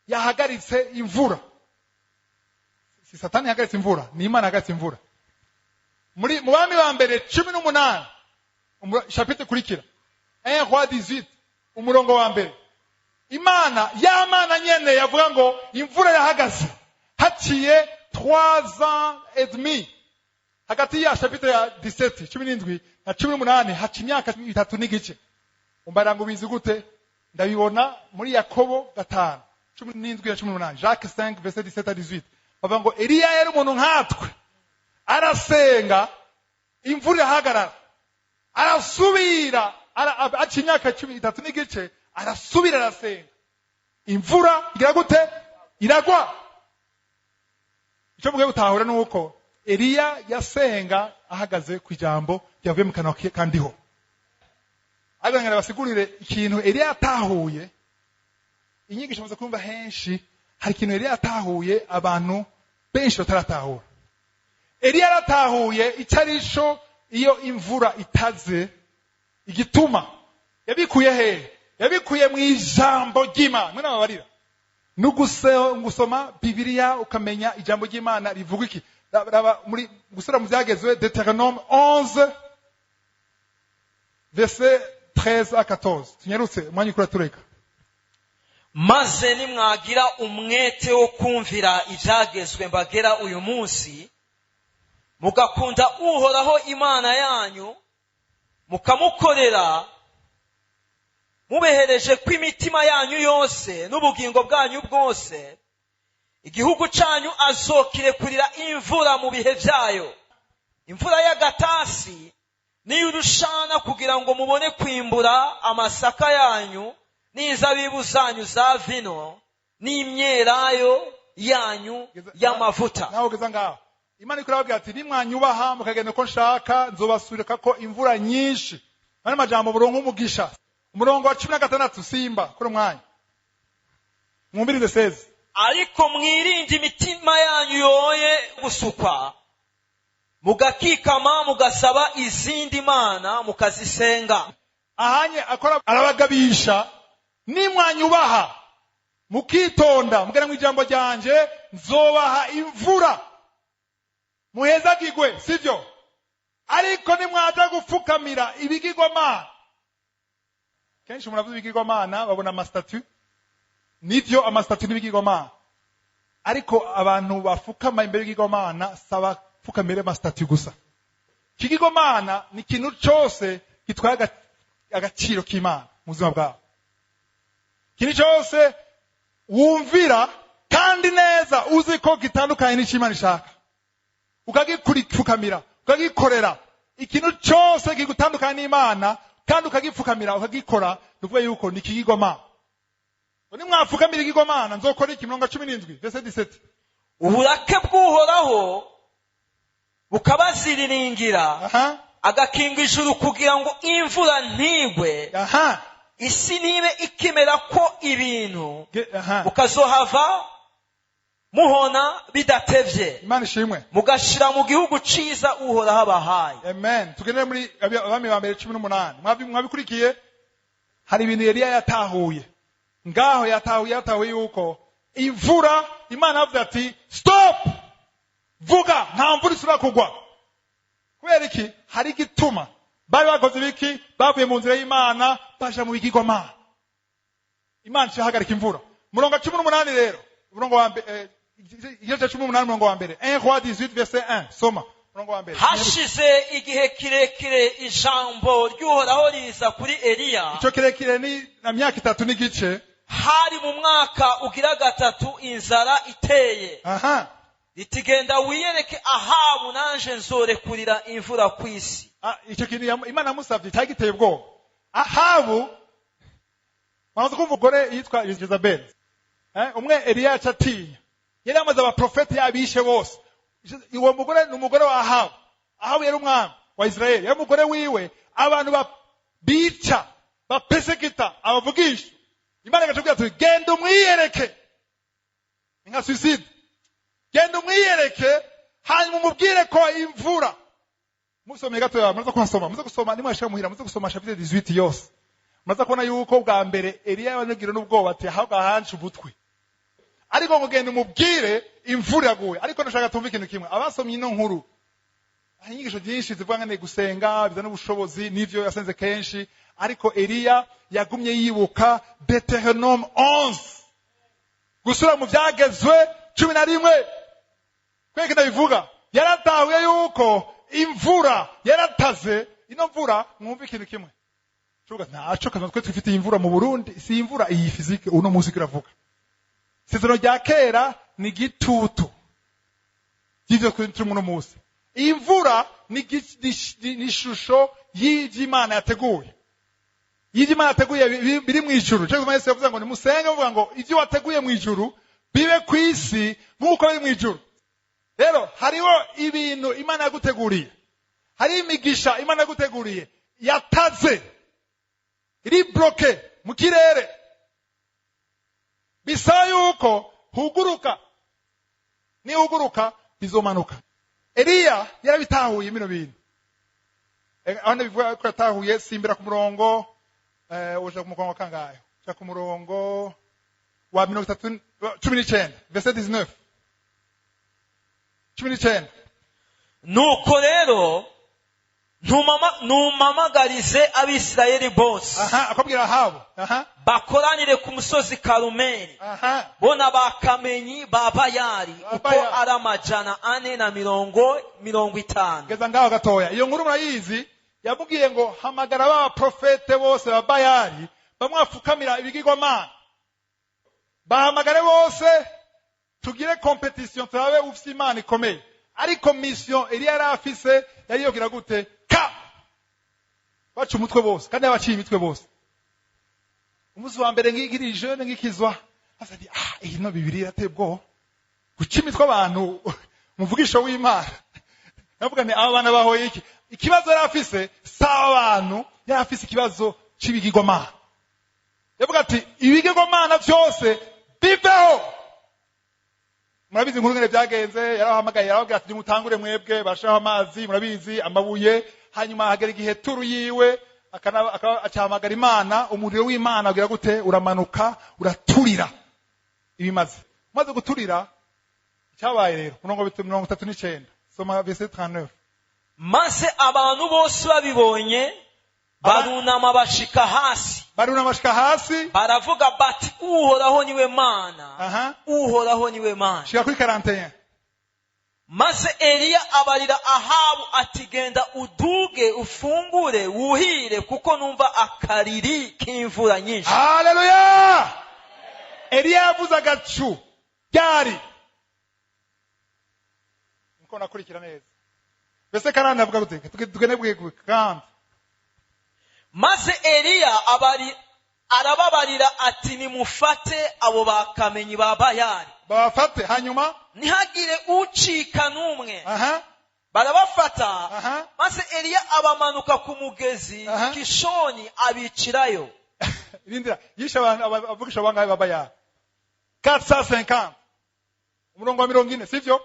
Yahagaritse imvura. Si Satani yahagaritse imvura, ni Imana yahagaritse imvura. Muri mu bami ba mbere 18 chapitre kurikira 1 roi 18 umurongo wa mbere. Imana y'Amana nyene yavuga ngo imvura yahagaze haciye 3 ans et demi. Hagati ya chapitre ya 17 17 na 18 haci imyaka 3 n'igice. Umbarango bizi gute? Ndabibona muri Yakobo 5 17 na 18. Jacques 5 verset 17 à 18. Bavuga ngo Eliya yari umuntu nkatwe. Arasenga imvura ihagarara. Arasubira aca imyaka 3 n'igice. Arasubira arasenga. Imvura igira gute? Iragwa. Icyo mugiye gutahura nuko Eliya yasenga ahagaze ku ijambo yavuye mu kanwa kandiho. Agangana basigurire ikintu Eliya atahuye. Inyigisho muze kumva henshi hari ikintu Eliya atahuye abantu benshi bataratahura. Eliya aratahuye icyarisho iyo imvura itaze igituma yabikuye he? Yabikuye mu ijambo ry'Imana. Mwana babarira nugusoma Bibiliya ukamenya ijambo ry'Imana rivuga iki. Muri gusura mu byagezwe Deutéronome 11 verset 13 à 14. Tunyarutse umwanya kuri tureka. Maze nimwagira umwete wo kumvira ibyagezwe mbagera uyu munsi, mugakunda Uhoraho Imana yanyu, mukamukorera mubehereje kw'imitima yanyu yose n'ubugingo bwanyu bwose, igihugu cyanyu azokirekurira imvura mu bihe byayo, imvura y'agatasi n'iy'urushana, kugira ngo mubone kwimbura amasaka yanyu n'inzabibu zanyu za vino n'imyelayo yanyu y'amavuta. Naho geza ngaho Imana ikurababwira ati nimwanyubaha mukagenda ko nshaka nzobasurika ko imvura nyinshi. Mane majambo burongo umugisha. Umurongo wa 16 simba kuri mwanya. Mwumbirize 16. Ariko mwirinde imitima yanyu yoye gusukwa, mugakikama mugasaba izindi mana mukazisenga. Ahanye akora arabagabisha nimwanyubaha mukitonda mugana mu ijambo ryanje nzobaha imvura muhezagirwe sivyo ariko nimwaza gupfukamira ibigirwamana kenshi muravuze ibigirwamana babona amastatu nivyo amastatu n'ibigirwamana ariko abantu bafukama imbere y'ibigirwamana saba pfukamire amastatu gusa ikigirwamana ni ikintu cyose gitwara agaciro k'Imana mu buzima bwawe ikintu cyose wumvira kandi neza uzi ko gitandukanye n'icyo Imana ishaka ukagipfukamira ukagikorera ikintu cyose kigutandukanye n'Imana kandi ukagipfukamira ukagikora nuvuga yuko ni ikigirwamana nimwapfukamira ikigirwamana nzokora iki 17 verset 17 uburake bw'Uhoraho bukabaziriringira agakinga ijuru kugira ngo imvura ntigwe isi nibe ikimera ko ibintu mukazohava muhona bidatevye Imana ishimwe mugashira mu gihugu ciza Uhoraho abahaye. Amen. Tugendere muri abami ba mbere 18 mwabikurikiye hari ibintu Eliya yatahuye ngaho yatahuye yuko imvura Imana yavuze ati stop vuga nta mvura isura kugwa kubera iki hari igituma bari bakoze biki bavuye mu nzira y'Imana baje mu bigirwamana Imana ihagarika imvura murongo 18 rero murongo wa mbere igice 18 murongo wa mbere 1 Roi 18 verset 1 soma murongo wa mbere hashize igihe kirekire ijambo ry'Uhoraho riza kuri Eliya icyo kirekire ni na myaka 3 n'igice hari mu mwaka ugira gatatu inzara iteye ritigenda wiyereke Ahabu nanje nzorekurira imvura kwisi. Icyo kintu Imana yamusavye cyagiteye ubwoba Ahabu maze kumva umugore yitwa Jezabel umwe Eliya acatinya yari amaze abaprofeti yabishe bose uwo mugore ni umugore wa Ahabu yari umwami wa Israeli yari umugore wiwe abantu bica bapesekita abavugisha Imana ikatubwira ati genda umwiyereke nka suicide genda umwiyereke hanyuma umubwire ko imvura musome gato ya muze gusoma nimwashaka muhira muze gusoma chapitre 18 yose muze kubona yuko bwa mbere Eliya yabanegire n'ubwoba ati ahubwo ahanshi ubutwe ariko mugende umubwire imvura yaguye ariko nashaka tumva ikintu kimwe abasomye ino nkuru inyigisho nyinshi zivuga ngane gusenga bizana ubushobozi nivyo yasenze kenshi ariko Eliya yagumye yibuka Deuteronome 11 gusura mu byagezwe 11 kweke ndabivuga yaratahuye yuko imvura yarataze ino mvura mwumva ikintu kimwe cyuga ntaco kaza twe twifitiye imvura mu Burundi si imvura iyi fizike uno munsi kiravuga Sezerano rya kera ni gitutu y'ivyo turi muno munsi imvura ni ishusho y'Imana yateguye y'Imana yateguye biri mu ijuru cyo Yesu yavuze ngo nimusenge muvuga ngo ivyo wateguye mu ijuru bibe kwisi nkuko biri mu ijuru rero hariho ibintu Imana yaguteguriye hari imigisha Imana yaguteguriye yataze iri bloke mu kirere bisa yuko huguruka ni huguruka bizomanuka Eliya yarabitahuye bino bintu abana bivuga ko yatahuye simbira ku murongo uje ku murongo kangayo cya ku murongo wa 19 verset 19 19 nuko rero ntumamagarize Abisirayeli bose akabwira Ahabu bakoranire ku musozi Karumeli bona bakamenyi ba Bayali uko ari 450 geza ngaho gatoya iyo nkuru murayizi yamubwiye ngo hamagara ba profete bose ba Bayali bamwafukamira ibigirwamana bahamagare bose tugire competition turabe ufite Imana ikomeye ariko mission Eliya yari afise yari yogira gute bacu umutwe bose kandi abaciye imitwe bose umuzi wa mbere ngigiri jeune ngikizwa asati ino Bibiliya atebwo guca imitwe abantu muvugisho w'Imana navuga ni aba bana bahoye iki ikibazo yari afise sawa abantu yari afise ikibazo c'ibigirwamana yavuga ati ibigirwamana byose biveho murabizi inkuru ngene byagenze yarahamagaye yarababwira ati mutangure mwebwe bashaho amazi murabizi amabuye hanyuma hagera igihe turu yiwe acahamagara Imana umuriro w'Imana agira gute uramanuka uraturira ibimaze maze guturira cyabaye rero murongo 39 soma verset 39 maze abantu bose babibonye barunama bashika hasi baravuga bati uhoraho niwe mana uhoraho niwe mana. shika kuri 41 maze Eliya abarira Ahabu ati genda uduge ufungure wuhire kuko numva akariri k'imvura nyinshi. Haleluya! Eliya yavuze agacu ryari nko nakurikira neza bese karanda avuga gute tugenebwe kandi maze Eliya arababarira ati nimufate abo bakamenyi ba Bayali babafate hanyuma ntihagire ucika n'umwe. barabafata maze Eliya abamanuka ku mugezi Kishoni abicirayo. Rindira yisha abantu avugisha bangahe ba Bayali 450 umurongo wa 40 sivyo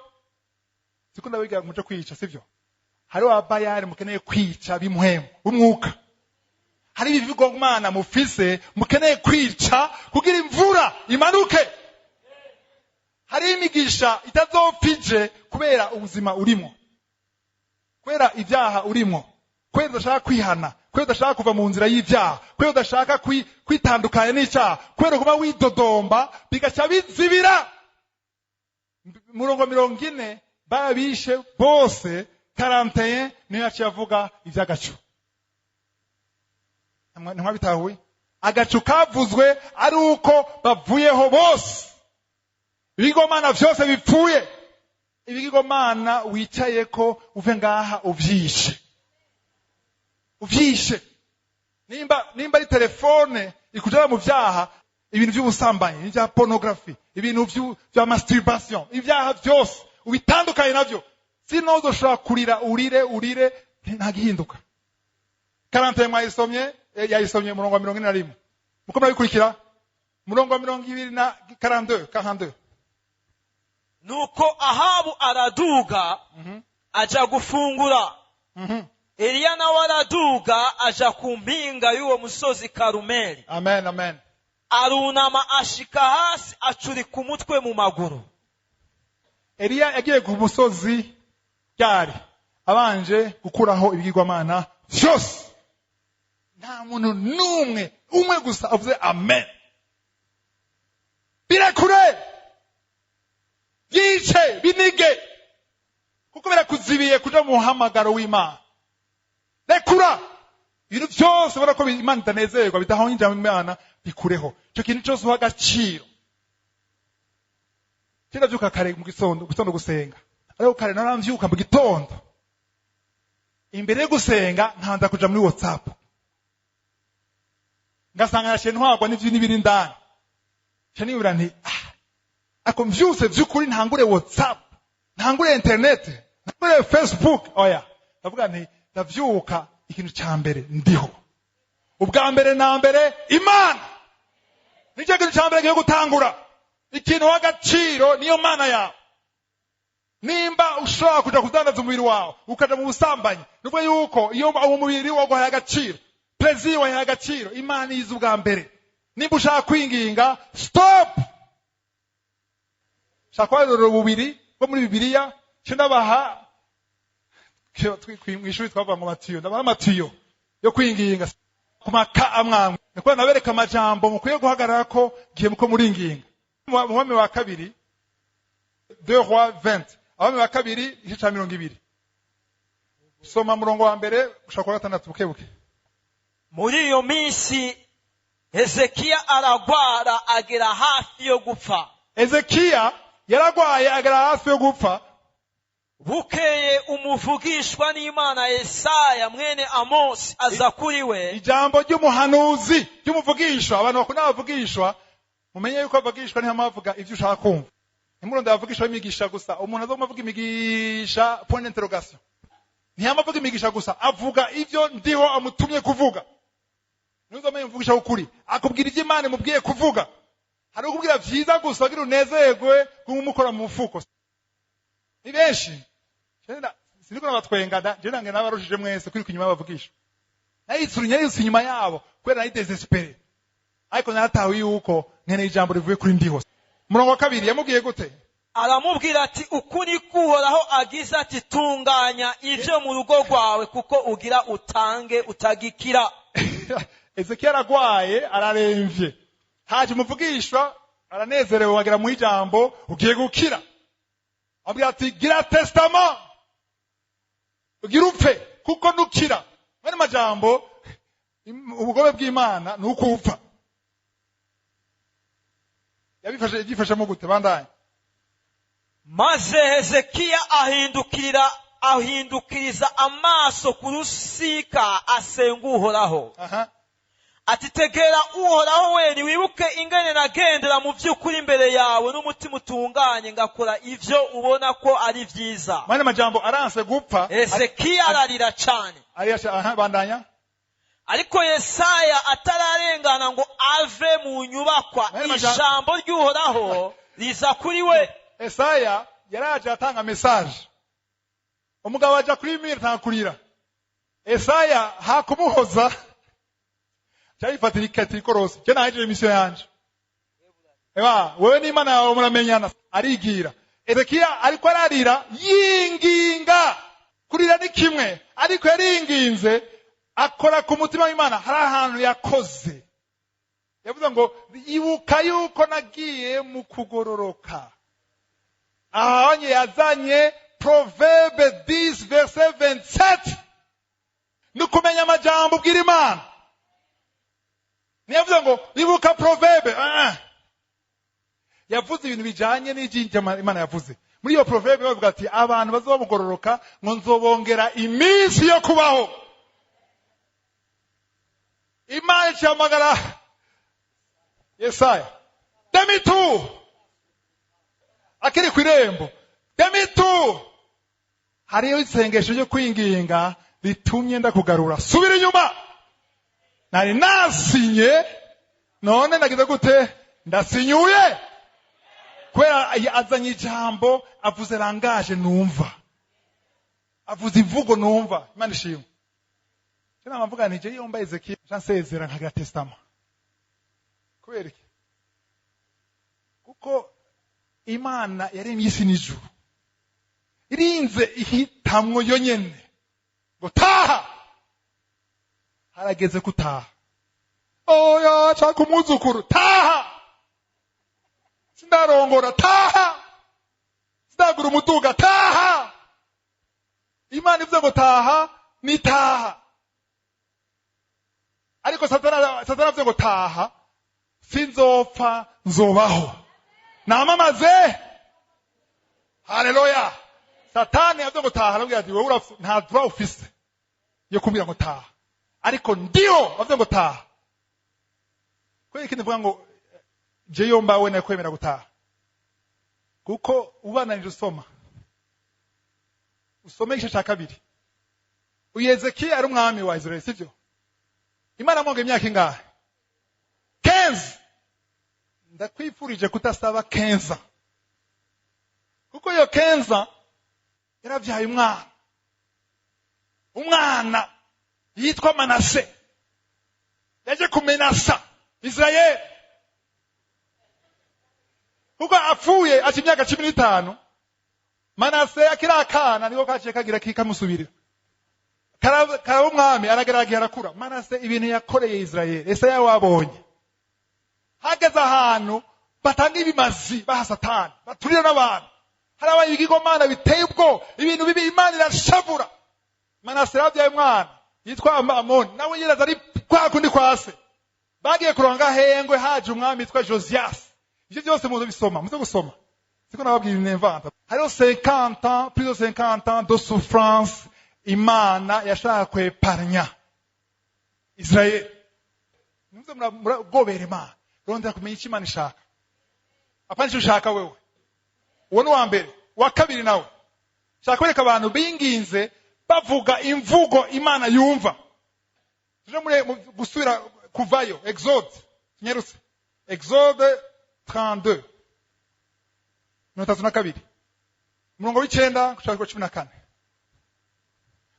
sikunda wiga muje kwica sivyo hari wa Bayali mukeneye kwica bimuhemu umwuka hari ibigongomana mufise mukeneye kwica kugira imvura imanuke hari imigisha itazopfije kubera ubuzima urimo kubera ibyaha urimo kubera udashaka kwihana kubera udashaka kuva mu nzira y'ibyaha kubera udashaka kwitandukanya n'icyaha kubera kuba widodomba bigaca bizibira murongo 40 babishe bose 41 niyo yaciye avuga iby'agacu ntimwabitahuye agacu kavuzwe ari uko bavuyeho bose ibigomana vyose bipfuye ibigomana wicaye ko uve ngaha uvyishe nimba ari telefone ikujana mu vyaha ibintu by'ubusambanyi ibya pornography ibintu bya masturbation ibyaha byose ubitandukanye navyo sino uzoshobora kurira urire ntagihinduka 40 mwayisomye yayisomye murongo wa 41 muko murabikurikira murongo wa 42 nuko Ahabu araduga aja gufungura Eliya nawe araduga aja ku mpinga y'uwo musozi Karumeli. Amen arunama ashika hasi acurika umutwe mu maguru. Eliya yagiye ku musozi ryari abanje gukuraho ibigirwamana byose nta muntu numwe umwe gusa avuze amen birakure yice binige kuko birakuzibiye kuja mu muhamagaro w'Imana rekura ibintu byose barako Imana itanezerwa bidahonja mu Imana bikureho cyo kintu cyose uha agaciro kiravyuka kare mu gitondo gusenga ariko kare naramvyuka mu gitondo imbere yo gusenga nkanza kuja muri WhatsApp ngasanga nashe ntwagwa n'ibiri ndani cyane yura nti ako mvyuse vyukuri ntangure WhatsApp ntangure internet ntangure Facebook oya ndavuga nti ndavyuka ikintu cya mbere ndiho ubwa mbere na mbere Imana nicyo kintu cya mbere giye gutangura ikintu w'agaciro niyo Mana yawe nimba ushobora kuja kudandaza umubiri wawe ukaja mu busambanyi nuko yuko iyo uwo mubiri waguhaye agaciro plaisir wahaye agaciro Imana yize ubwa mbere nimba ushaka kwinginga stop shaka rero bubiri bwo muri Bibiliya cyendabaha mwishuri twavuga ngo matiyo ndabaha matiyo yo kwinginga kumaka amwamwe niko nabereka amajambo mukwiye guhagarara ko giye muko muringinga muhame wa kabiri 2 Rois 20 abami wa kabiri igice cya 20 soma murongo wa mbere ushaka 6 bukebuke. Muri iyo minsi Hezekiya aragwara agera hafi yo gupfa. Hezekiya yaragwaye agera hafi yo gupfa. Bukeye umuvugishwa n'Imana Yesaya mwene Amosi aza kuri we. Ijambo ry'umuhanuzi ry'umuvugishwa abantu bakunda bavugishwa mumenye yuko bavugishwa ni hamavuga ivyo ushaka kumva. Imuronda bavugishwa imigisha gusa umuntu azomuvuga imigisha point d'interrogation. Ntiyamavuga imigisha gusa avuga ivyo ndiho amutumye kuvuga. Nuzomenye mvugisha ukuri akubwira ivyo Imana mubwiye kuvuga. Hari ukubwira vyiza gusa agira unezerwe kumukora mu mufuko. Ni benshi siniko nabatwengada je nange nabarushije mwese kuri kunyuma bavugisha nayitsurunya inyuma yabo kwera nayi desespere ariko naratawe yuko nkene ijambo rivuye kuri ndiho Murongo wa kabiri yamubwiye gute? aramubwira ati uku ni kuhoraho agize ati tunganya ivyo mu rugo rwawe kuko ugira utange utagikira. Ezekiya aragwaye araremvye, haje umuvugishwa aranezerewe wagira mu ijambo ugiye gukira. Amubwira ati gira testament ugira upfe kuko nukira. Mwene majambo ubugobe bw'Imana nuko upfa. Yabifashemo gute? Bandanye. Maze Hezekiya ahindukiriza amaso ku rusika asenga Uhoraho. Ati tegera Uhoraho we niwibuke ingene nagendera mu vy'ukuri imbere yawe n'umutima utunganye ngakora ivyo ubona ko ari vyiza. Mwene majambo aranse gupfa. Hezekiya ararira cane. Bandanya. Ariko Yesaya atararengana ngo ave mu nyubakwa ijambo ry'Uhoraho riza kuri we. Yesaya yaraje atanga message. Umugabo aja kuri mire ntakurira. Yesaya hakumuhoza. Cyayifatira ikati korose. Je naje mission yanje. Ewa, wewe ni Imana yawe muramenyana. Arigira. Ezekiya ariko ararira yinginga. Kurira ni kimwe, ariko yaringinze akora ku mutima w'Imana. Hari ahantu yakoze. Yavuze ngo ibuka yuko nagiye mu kugororoka. Ahanye yazanye Proverbe 10 verset 27. Nukumenya amajambo bw'ira Imana. Niyavuze ngo ibuka Proverbe. Yavuze ibintu bijanye n'ijinja Imana yavuze. Muri iyo Proverbe bavuga ati abantu bazobugororoka ngo nzobongera iminsi yo kubaho. Imana cyamagara Yesaya. Demitu. Akiri kwirembo. Demitu. Hariyo isengesho ryo kwinginga ritumye ndakugarura. Subira inyuma. Nari nasinye none ndagize gute? Ndasinyuye. Kwera azanye ijambo avuze rangaje numva. Avuze imvugo numva. Imana ishimwe. Kina mavuga nije yomba Ezekiya chansezera nkaga testament. Kweri. Kuko Imana yaremye isi n'ijuru. Irinze ihitamwo yonyene. Ngo taha. Harageze kutaha. Oya chaka umuzukuru taha. Sindarongora taha. Sindagura umuduga taha. Imana ivuze ngo taha ni taha. Ariko Satana avuze ngo taha sinzopfa nzobaho. Namamaze. Haleluya. Satani avuze ngo taha arabwira ati wowe nta droit ufise yo kumbwira ngo taha. Ariko ndio avuze ngo taha. Ko ikindi vuga ngo je yomba we nakwemera gutaha. Kuko ubananije usoma. Usome igice cya kabiri. Uyezekiya ari umwami wa Israeli sivyo? Imana monge imyaka ingahe? 15. Ndakwifurije kutasaba 15. Kuko iyo 15 yaravyaye umwana. Umwana yitwa Manase. Yaje kumenasa Israeli. Kuko apfuye ati imyaka 15. Manase akirakana niko kaciye kagira kikamusubirira. Karaba umwami arageragera arakura. Manase ibintu yakoreye Israeli ese yawabonye. Hageze ahantu batanga ibimazi baha Satani baturira n'abantu. Harabaye ibigirwamana biteye ubwo ibintu bibi Imana irashavura. Manase yabyaye umwana yitwa Amoni nawe yiraza ari kwa kundi kwase. Bagiye kuronga hengwe haje umwami yitwa Josias. Ivyo byose muzo bisoma muzo gusoma. Siko nababwira inventa. Hariho 50 ans, plus de 50 ans de souffrance. Imana yashaka kweparanya Israeli. Nimuze muragobera Imana. Rondera kumenya icyo Imana ishaka. Apana icyo ushaka wewe. Uwo ni wa mbere. Wa kabiri nawe. Shaka kwereka abantu binginze bavuga imvugo Imana yumva. Tuje muri gusubira kuvayo. Exode. Nyerutse. Exode 32. Notatu na kabiri. Murongo w'icenda kushaka 14.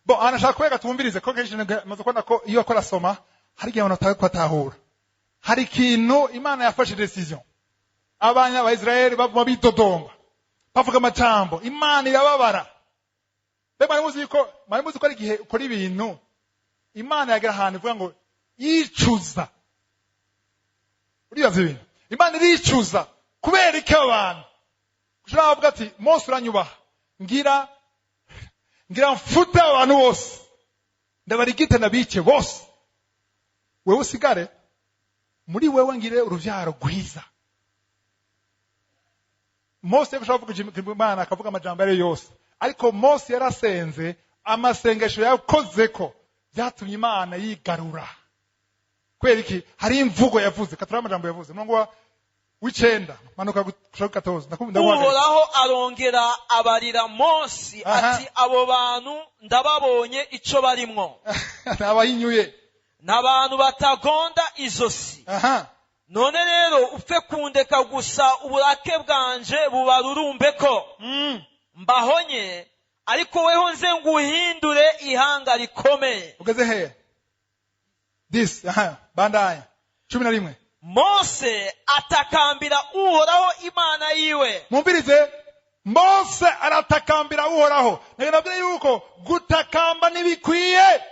Bo anashaka kwega tumvirize ko kenshi maze kubona ko iyo akora soma hari igihe abantu batahura. Hari ikintu Imana yafashe decision. abana ba Israeli bavuma bitodomba bavuga amajambo Imana irababara. Mwari muzi ko ari igihe ukora ibintu Imana yagera ahantu ivuga ngo yicuza. Uribaza ibintu Imana iricuza kubera iki abantu ushobora kuvuga ati Mose uranyubaha ngira mfuta abantu bose ndabarigite nabice bose wewe usigare muri wewe ngire uruvyaro rwiza. Mose yashobora kuvuga Imana akavuga amajambo yari yose, ariko Mose yarasenze amasengesho yakozeko byatumye Imana yigarura. Kweri iki hari imvugo yavuze katura amajambo yavuze mungu w'icenda manuka gushaka 14 Uhoraho arongera abarira Mose ati abo bantu ndababonye ico barimwo nabahinyuye n'abantu batagonda izosi. None rero upfe kundeka gusa uburake bwanje bubarurumbeko mbahonye, ariko weho nze nguhindure ihanga rikomeye. Ugeze he this bandaya 11 Mose atakambira Uhoraho Imana yiwe. Mumbirize, Mose aratakambira Uhoraho. Nabwira yuko gutakamba nibikwiye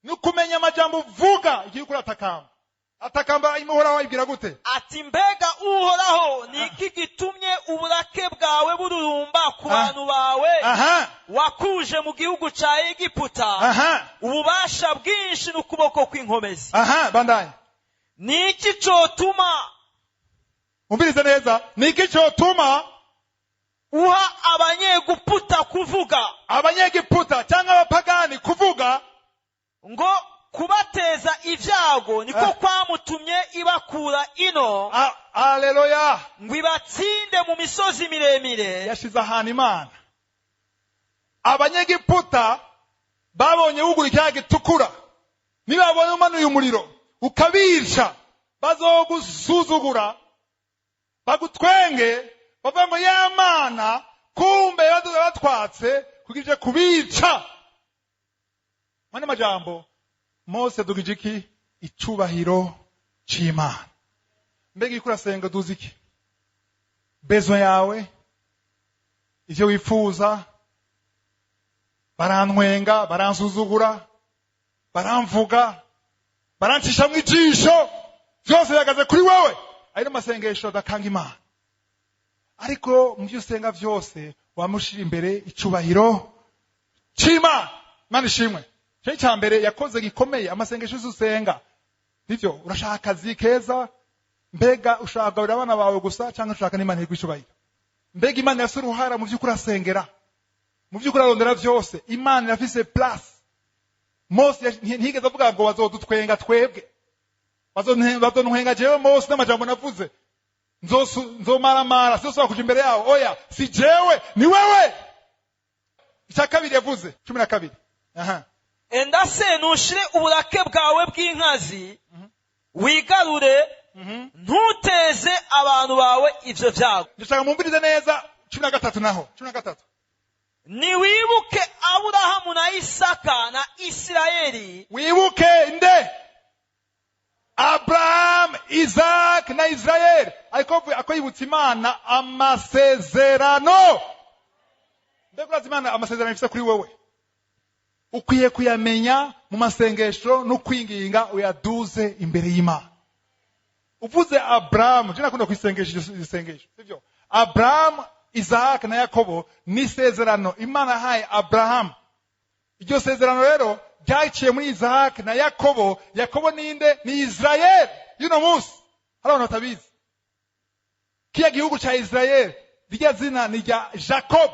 nukumenya amajambo uvuga igihe uratakamba. Atakamba Uhoraho ibwira gute? Ati mbega Uhoraho niki gitumye uburake bwawe bururumba ku bantu bawe wakuje mu gihugu ca Egiputa ububasha bwinshi n'ukuboko kw'inkomezi. Bandaya niki cotuma Mumbirize neza, niki cotuma uha abanyegiputa kuvuga, abanyegiputa cyangwa abapagani kuvuga ngo kubateza ivyago niko kwamutumye ibakura ino. Haleluya. ngo ibatsinde mu misozi miremire. Yashize ahantu Imana. Abanyegiputa babonye ugura icyaha gitukura, nibabonye umanuye umuriro ukabica bazogusuzugura bagutwenge bavuga ngo ya Mana kumbe batwatse kugije kubica. Mane majambo Mose dugije iki icubahiro c'Imana. Mbega ikura senga duziki bezo yawe ivyo wifuza barantwenga baransuzugura baramvuga barancisha mu ijisho byose bihagaze kuri wewe, ari n'amasengesho adakanga Imana. Ariko mu byo usenga byose wamushira imbere icubahiro c'Imana. Mana ishimwe. Cyo cyambere yakoze gikomeye amasengesho usenga. Nivyo urashaka akazi keza, mbega ushaka gaburira abana bawe gusa cyangwa ushaka n'Imana y'icubahiro? Mbega Imana yafise uruhara mu by'ukuri asengera, mu by'ukuri arondera byose. Imana yafise place. Mose ntigeze avuga ngo bazodutwenga twebwe, bazonwenga jewe Mose n'amajambo navuze nzomaramara sio kuja imbere yao. Oya, si jewe ni wewe. Icya kabiri yavuze 12 endase nushire uburake bwawe bw'inkazi wigarure ntuteze abantu bawe ivyo vyago. Ndashaka mumbirize neza 13 naho 13 niwibuke Aburahamu na Isaka na Isirayeli. Wibuke nde? Abraham, Isaac na Israel. Ako yibutsa Imana amasezerano. Mbega Imana amasezerano ifite kuri wewe ukwiye kuyamenya mu masengesho no kwinginga uyaduze imbere y'Imana. Uvuze Abraham, je nakunda kwisengesha isengesho, sivyo? Abraham, Isaac na Yakobo ni sezerano Imana haye Abraham. Iryo sezerano rero ryaciye muri Isaac na Yakobo. Yakobo ninde? Ni Israel. Yuno munsi hari abantu batabizi kiya gihugu cha Israel rya zina ni rya Jacob.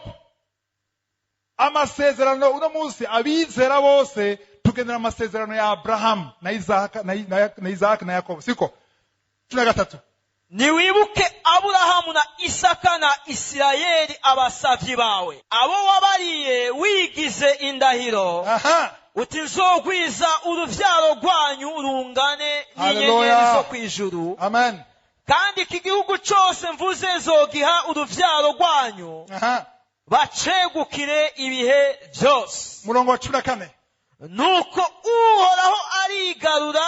Amasezerano uno munsi abizera bose tugendera amasezerano ya Abraham na Isaac na Yakobo, siko? 13 niwibuke Aburahamu na Isaka na Isirayeli abasavyi bawe, abo wabariye wigize indahiro uti nzogwiza uruvyaro rwanyu rungane n'inyenyeri zo kwijuru. Amen. Kandi iki gihugu cyose mvuze nzogiha uruvyaro rwanyu bacegukire ibihe byose. Murongo wa 14 nuko uhoraho arigarura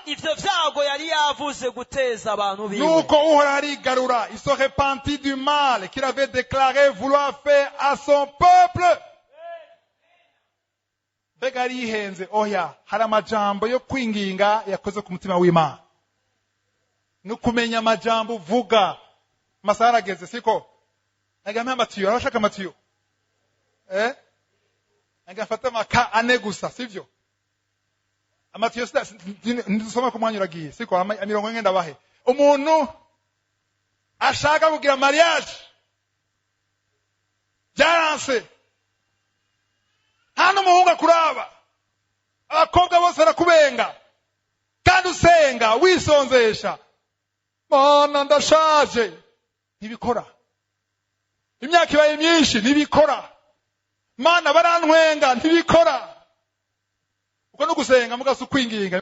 ivyo vyago yari yavuze guteza abantu biwe. Nuko uhoraho arigarura, il se repentit du mal qu'il avait déclaré vouloir faire à son peuple. Mbega arihenze? Oya, hari amajambo yo kwinginga yakoze ku mutima w'Imana. Nukumenya amajambo uvuga. Amasaha arageze, siko? Nagamye amatiyo, arashaka amatiyo. Nagafata amaka ane gusa, sivyo? Amatiyo ndisoma ku mwanya uragiye, siko? Amirongo ngenda bahe. Umuntu ashaka kugira mariage. Byaranse. Hano umuhungu akuraba. Abakobwa bose barakubenga. Kandi usenga, wisonzesha. Mana ndashaje. Ntibikora. Imyaka ibaye myinshi, ntibikora. Mana barantwenga, ntibikora. Uko no gusenga mugasa ukwinginga.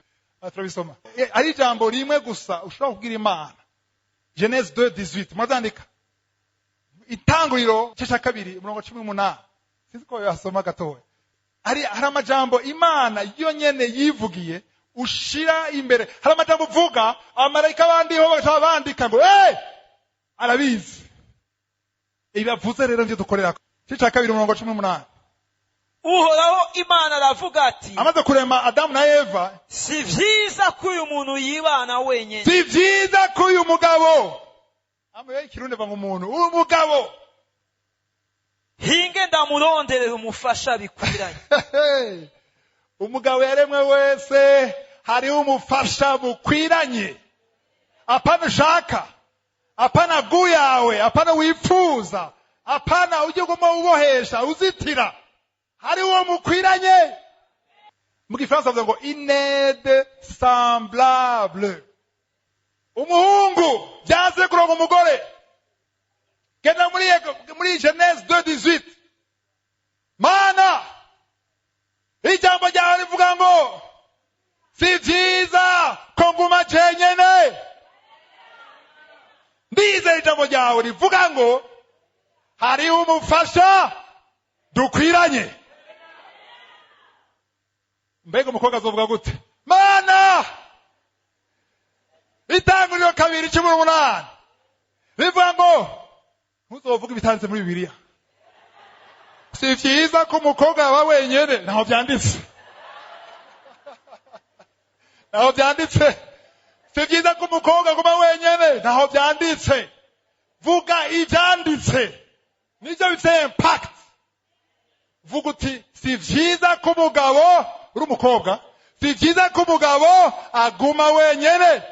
Turabisoma. Ari ijambo rimwe gusa ushobora kubwira Imana. Genèse 2:18. Mwazandika. Itanguriro cya kabiri 18. Siziko yasoma gatowe. Hari amajambo Imana yo nyene yivugiye ushira imbere. Hari amajambo uvuga abamarayika bandi ho bakabandika ngo arabizi. Ibibavuze rero nje dukorera. Cya kabiri 18. Uhoraho Imana aravuga ati, amaze kurema Adamu na Eva, si vyiza ko uyu muntu yibana wenyene. Si vyiza ko uyu mugabo. Amwe ikirundi banga umuntu, uyu mugabo. Hinge ndamuronderera umufasha bikwiranye. Umugabo yaremwe wese hari umufasha bukwiranye. Apana shaka. Apana guyawe, apana wifuza. Apana uje guma ubohesha, uzitira. Hari uwo mukwiranye. Mu Gifaransa bavuga ngo inede semblable. Umuhungu byaze kuronka umugore. Genda muri Genèse 2:18. Mana ijambo ryawe rivuga ngo si vyiza ko nguma jenyene. Ndize ijambo ryawe rivuga ngo hari umufasha dukwiranye. Mbega umukobwa azovuga gute? Mana Itanguriro 2:18 rivuga ngo ntuzovuga ibitanditse muri Bibiliya. Si vyiza ko umukobwa aba wenyene, naho byanditse. Naho byanditse. Si vyiza ko umukobwa aba wenyene, naho byanditse. Vuga ibyanditse. Nivyo bifite impact. Vuga uti si vyiza ko umugabo uri umukobwa, si vyiza ko umugabo aguma wenyene.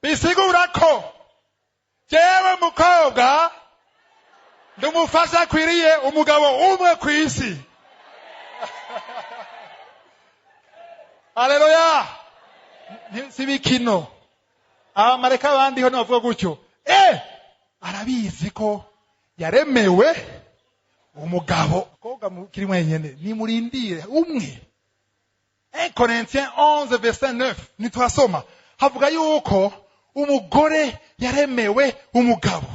Bisigura ko jewe mukobwa ndumufasha akwiriye umugabo umwe ku isi. Haleluya. Sibikino. Abamarayika bandi ho navuga gutyo. Arabizi ko yaremewe umugabo. Koga mukiri mwenyene ni murindire umwe. 1 Corinthiens 11:9 nitwasoma havuga yuko umugore yaremewe umugabo.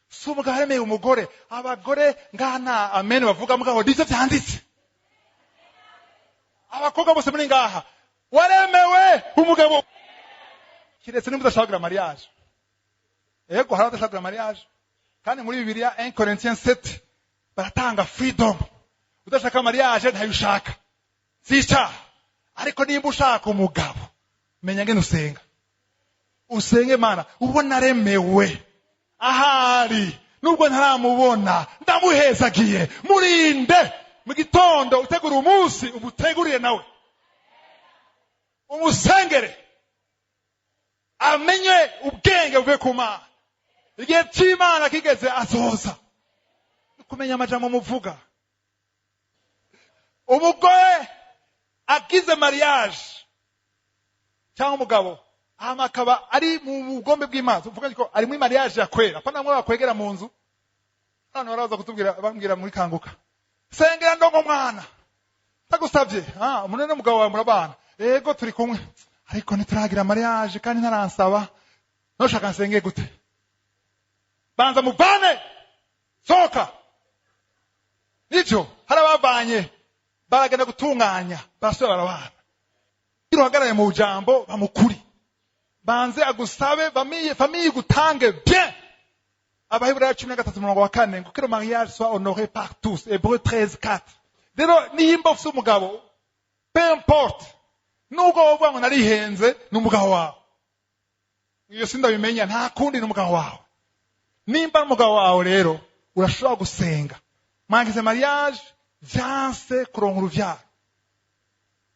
Si umugabo yaremewe umugore. Abagore ngana amen bavuga mugabo ndivyo byanditse. Abakobwa bose muri ngaha waremewe umugabo. Kiretse nimba udashaka mariage. Ego hari udashaka mariage. Kandi muri Bibiliya 1 Corinthiens 7 baratanga freedom. Udashaka mariage ntayushaka. Sica. Ariko nimba ushaka umugabo menya ngene usenga. Usenge Mana ubona aremewe. Ahari nubwo ntaramubona ndamuhezagiye. Murinde mu gitondo utegura umunsi ubuteguriye nawe. Umusengere. Amenye ubwenge buve ku Mana. Igihe cy'Imana kigeze azoza. Kumenya amajambo muvuga. Umugore agize mariage cyangwa umugabo akaba ari mu bugombe bw'Imana. Uvuga ko ari muri mariage yakwera. Apana mwe bakwegera mu nzu. Hano baraza kutubwira bambwira muri kanguka. Sengera ndongo mwana. Tagusabye. Umuntu n'umugabo wawe murabana. Ego turi kumwe. Ariko nituragira mariage kandi ntaransaba. Noshaka nsenge gute? Banza muvane. Soka. Nicyo harabavanye baragenda gutunganya barasubira barabana iruhagarare mu jambo bamukuri banze agusabe famille igutange bien. Abaheburayo 13:4 ngo que le mariage soit honoré par tous. Hébreux 13:4. Rero nimba ufite umugabo peu importe nuko wovuga ngo narihenze n'umugabo wawe iyo sindabimenya nta kundi n'umugabo wawe. Nimba n'umugabo wawe rero urashobora gusenga mwangize mariage vyanse kuronka uruvyaro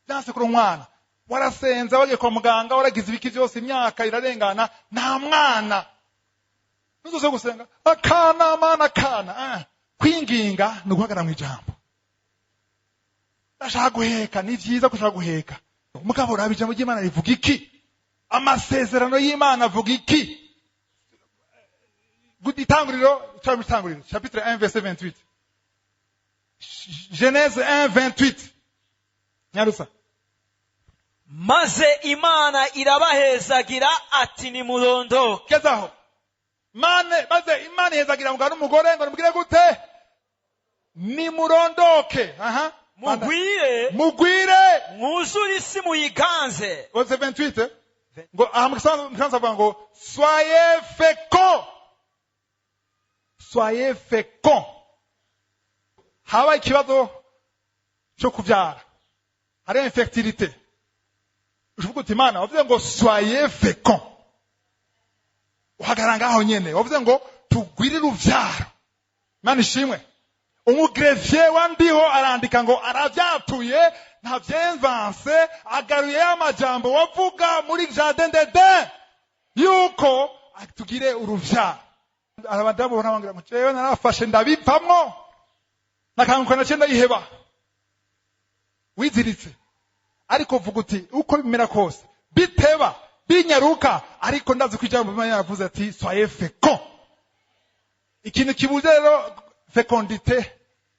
vyanse kuronka umwana warasenza wagiye kwa muganga waragize ibiki byose imyaka irarengana nta mwana nuzo gusenga akana mana kana kwinginga nuguhagarara mu ijambo. Ndashaka guheka ni vyiza kushaka guheka umugabo urabije mu Imana rivuga iki amasezerano y'Imana avuga iki Itanguriro chapitre 1 verset 28 Genèse 1:28 Nyarusa maze Imana irabahezagira ati nimurondoke. Kezaho maze Imana ihezagira umugabo n'umugore ngo nimugire gute nimurondoke mugwire mwuzure isi muyiganze. Verset 28 ngo amusanza avuga ngo soyez féconds. Haba ikibazo cyo kubyara hari infertilité uvuga uti Imana wavuze ngo soyez féconds uhagaranga aho nyene wavuze ngo tugwire uruvyaro. Imana ishimwe. Umugrevier wandiho arandika ngo aravyatuye nta vyemvanse agaruye amajambo wavuga muri jardin d'Eden yuko atugire uruvyaro. Abadamu barabangira ngo jewe narafashe ndabivamwo nakanguka nacenda iheba wiziritse ariko vuga uti uko bimera kose biteba binyaruka ariko ndazi ko ijambo Imana yavuze ati soyez féconds. Ikintu kibuze rero fécondité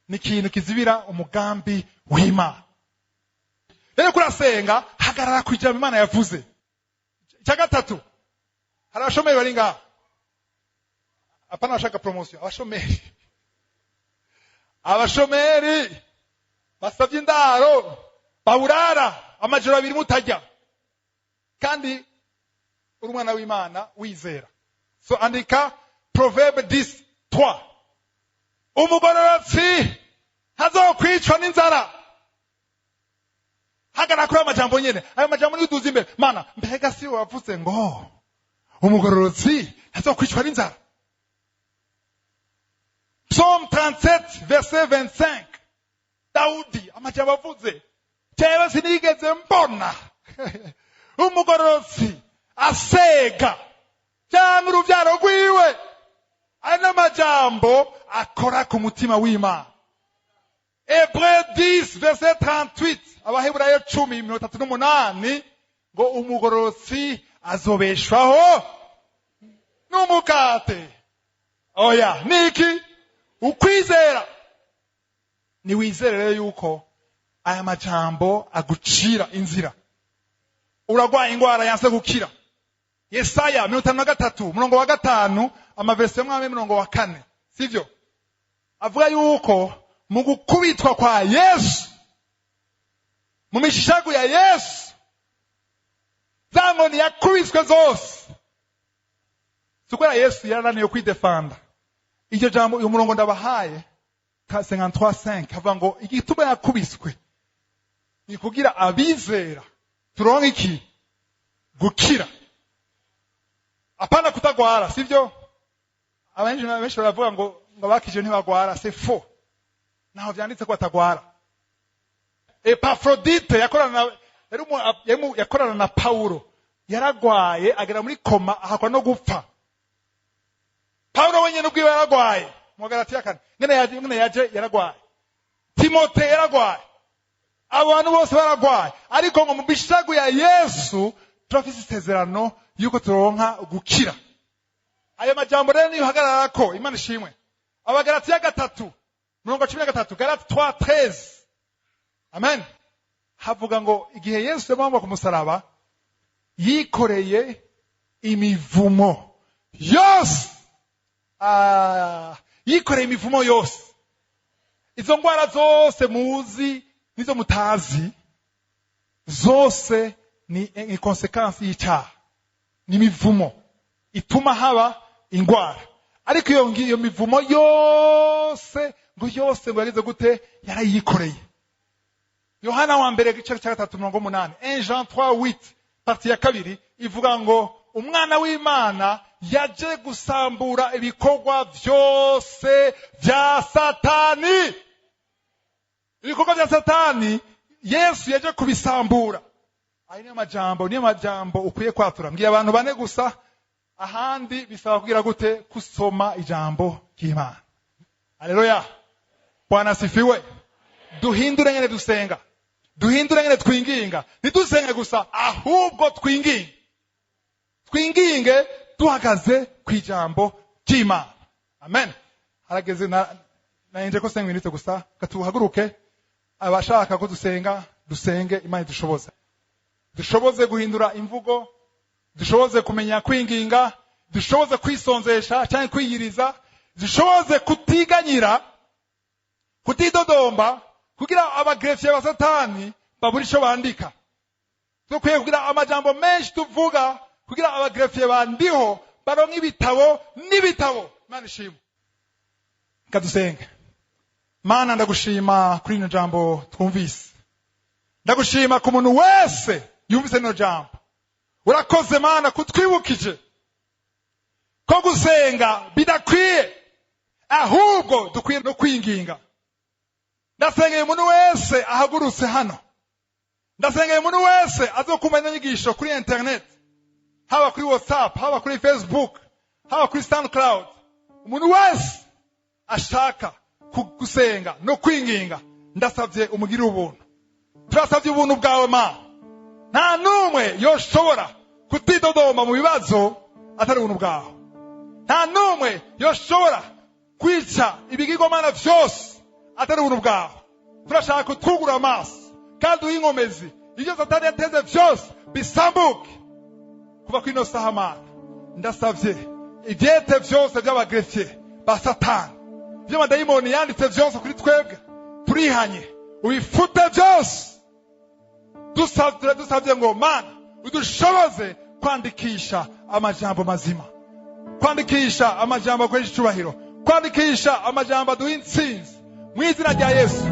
ni ikintu kizibira umugambi w'Imana. Rero kurasenga hagarara ku ijambo Imana yavuze. Icya gatatu hari abashomeri bari ngaha apana bashaka promotion abashomeri basavye indaro baburara amajoro abiri mutajya kandi uri umwana w'Imana wizera. So andika Proverbe 10:3 umugororotsi hazokwicwa n'inzara. Hagarara kuri amajambo nyene ayo majambo niduza imbere Mana mbega si wavuze ngo umugororotsi hazokwicwa n'inzara. Psalm 37 verset 25 Daudi amajambo avuze jewe sinigeze mbona umugororotsi asega cyangwa uruvyaro rwiwe. Ayo n'amajambo akora ku mutima w'Imana. Hébreux 10 verset 38 Abaheburayo 10:38 ngo umugororotsi azobeshwaho n'umukate. Oya niki ukwizera ni wizerere yuko aya majambo agucira inzira. Uragwaye ingwara yanse gukira. Yesaya 53:5 amaverse y'umwami 4 sivyo avuga yuko mu gukubitwa kwa Yesu mu mishishago ya Yesu zangoni yakubiswe zose sukora Yesu yarananiye kwidefanda. Iryo jambo uyu murongo ndabahaye 53:5 avuga ngo igituma yakubiswe ni kugira abizera turonke iki gukira apana kutagwara sivyo. Benshi baravuga ngo bakije ntibagwara c'est faux. Naho vyanditse ko atagwara. Epafrodite yakorana na Paulo yaragwaye agera muri koma ahakwa no gupfa. Paulo wenyene ubwiwe yaragwaye mu Galatiya 4 ngene yaje yaragwaye. Timote yaragwaye. Abantu bose baragwaye ariko ngo mu bishago ya Yesu turafise isezerano yuko turonka gukira. Ayo majambo rero niyo hagarara ko Imana ishimwe. Abagalatiya 3:13 Galatiya 3:13 Amen. Havuga ngo igihe Yesu yabambwa ku musaraba yikoreye imivumo yose. Yikoreye imivumo yose. Izo ngwara zose muzi nizo mutazi zose ni konsekansi y'icyaha, ni mivumo ituma haba ingwara. Ariko iyo mivumo yose ngo yageze gute? Yarayikoreye. Yohana wa mbere igice cya 3:8, 1 Jean 3:8 parti ya kabiri ivuga ngo umwana w'Imana yaje gusambura ibikorwa byose bya Satani. Ibikorwa bya Satani Yesu yaje kubisambura. Ayo niyo majambo ukwiye kwatura. Mbwiye abantu bane gusa, ahandi bisaba kugira gute? Kusoma ijambo ry'Imana. Haleluya. Bwana asifiwe. Duhindure nyene dusenga. Duhindure nyene twinginga. Ntidusenge gusa, ahubwo twinginge. Twinginge duhagaze kwijambo ry'Imana. Amen. Harageze naenje ko 5 minutes gusa, katuhaguruke. Abashaka ko dusenga, dusenge Imana idushoboze. Dushoboze guhindura imvugo, dushoboze kumenya kwinginga, dushoboze kwisonzesha cyangwa kwiyiriza, dushoboze kutiganyira, kutidodomba, kugira abagrefye ba Satani baburi ico bandika. Dukwiye kugira amajambo menshi tuvuga, kugira abagrefye bandiho baronka ibitabo n'ibitabo. Imana ishimwe. Kadusenge. Mana ndagushima kuri ino jambo twumvise. Ndagushima ku muntu wese yumvise ino jambo. Urakoze Mana kutwibukije ko gusenga bidakwiye, ahubwo dukwiye no kwinginga. Ndasengeye umuntu wese ahagurutse hano. Ndasengeye umuntu wese azokumenya inyigisho kuri internet, haba kuri WhatsApp, haba kuri Facebook, haba kuri SoundCloud. Umuntu wese ashaka gusenga no kwinginga, ndasavye umugire ubuntu. Turasavye ubuntu bwawe Mana. Nta numwe yoshobora kutidodoma mu bibazo atari ubuntu bwawe. Nta numwe yoshobora kwica ibigirwamana vyose atari ubuntu bwawe. Turashaka kutwugura amaso kandi uw'inkomezi, ibyo Satani yateze vyose bisambuke kuva kwino saha Mana. Ndasavye ivyete vyose by'abagrefye ba Satani, ibyo madayimoni yanditse vyose kuri twebwe, turihanye ubifute vyose. Dusavye ngo Mana udushoboze kwandikisha amajambo mazima, kwandikisha amajambo akoresha icubahiro, kwandikisha amajambo aduha intsinzi mu izina rya Yesu.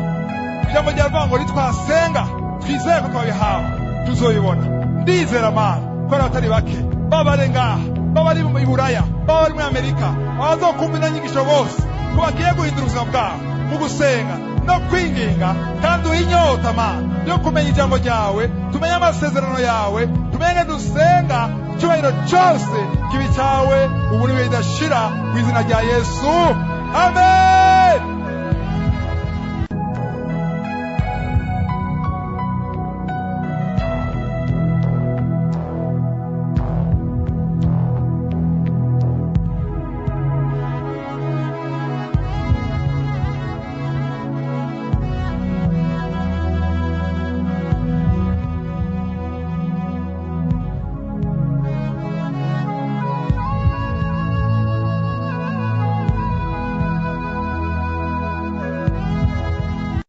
Ijambo ryavuga ngo nitwasenga twizeye ko twabihawe tuzoyibona. Ndizera Mana ko abatari bake babare ngaha, babari mu Buraya, babari muri Amerika, abazokumva inyigisho bose ko bagiye guhindura ubuzima bwabo mu gusenga no kwinginga, kandi uhinyota Mana yo kumenya ijambo ryawe, tumenye amasezerano yawe, tumenye dusenga icyubahiro cyose kibi cyawe ubu niwe idashira mu izina rya Yesu. Amen.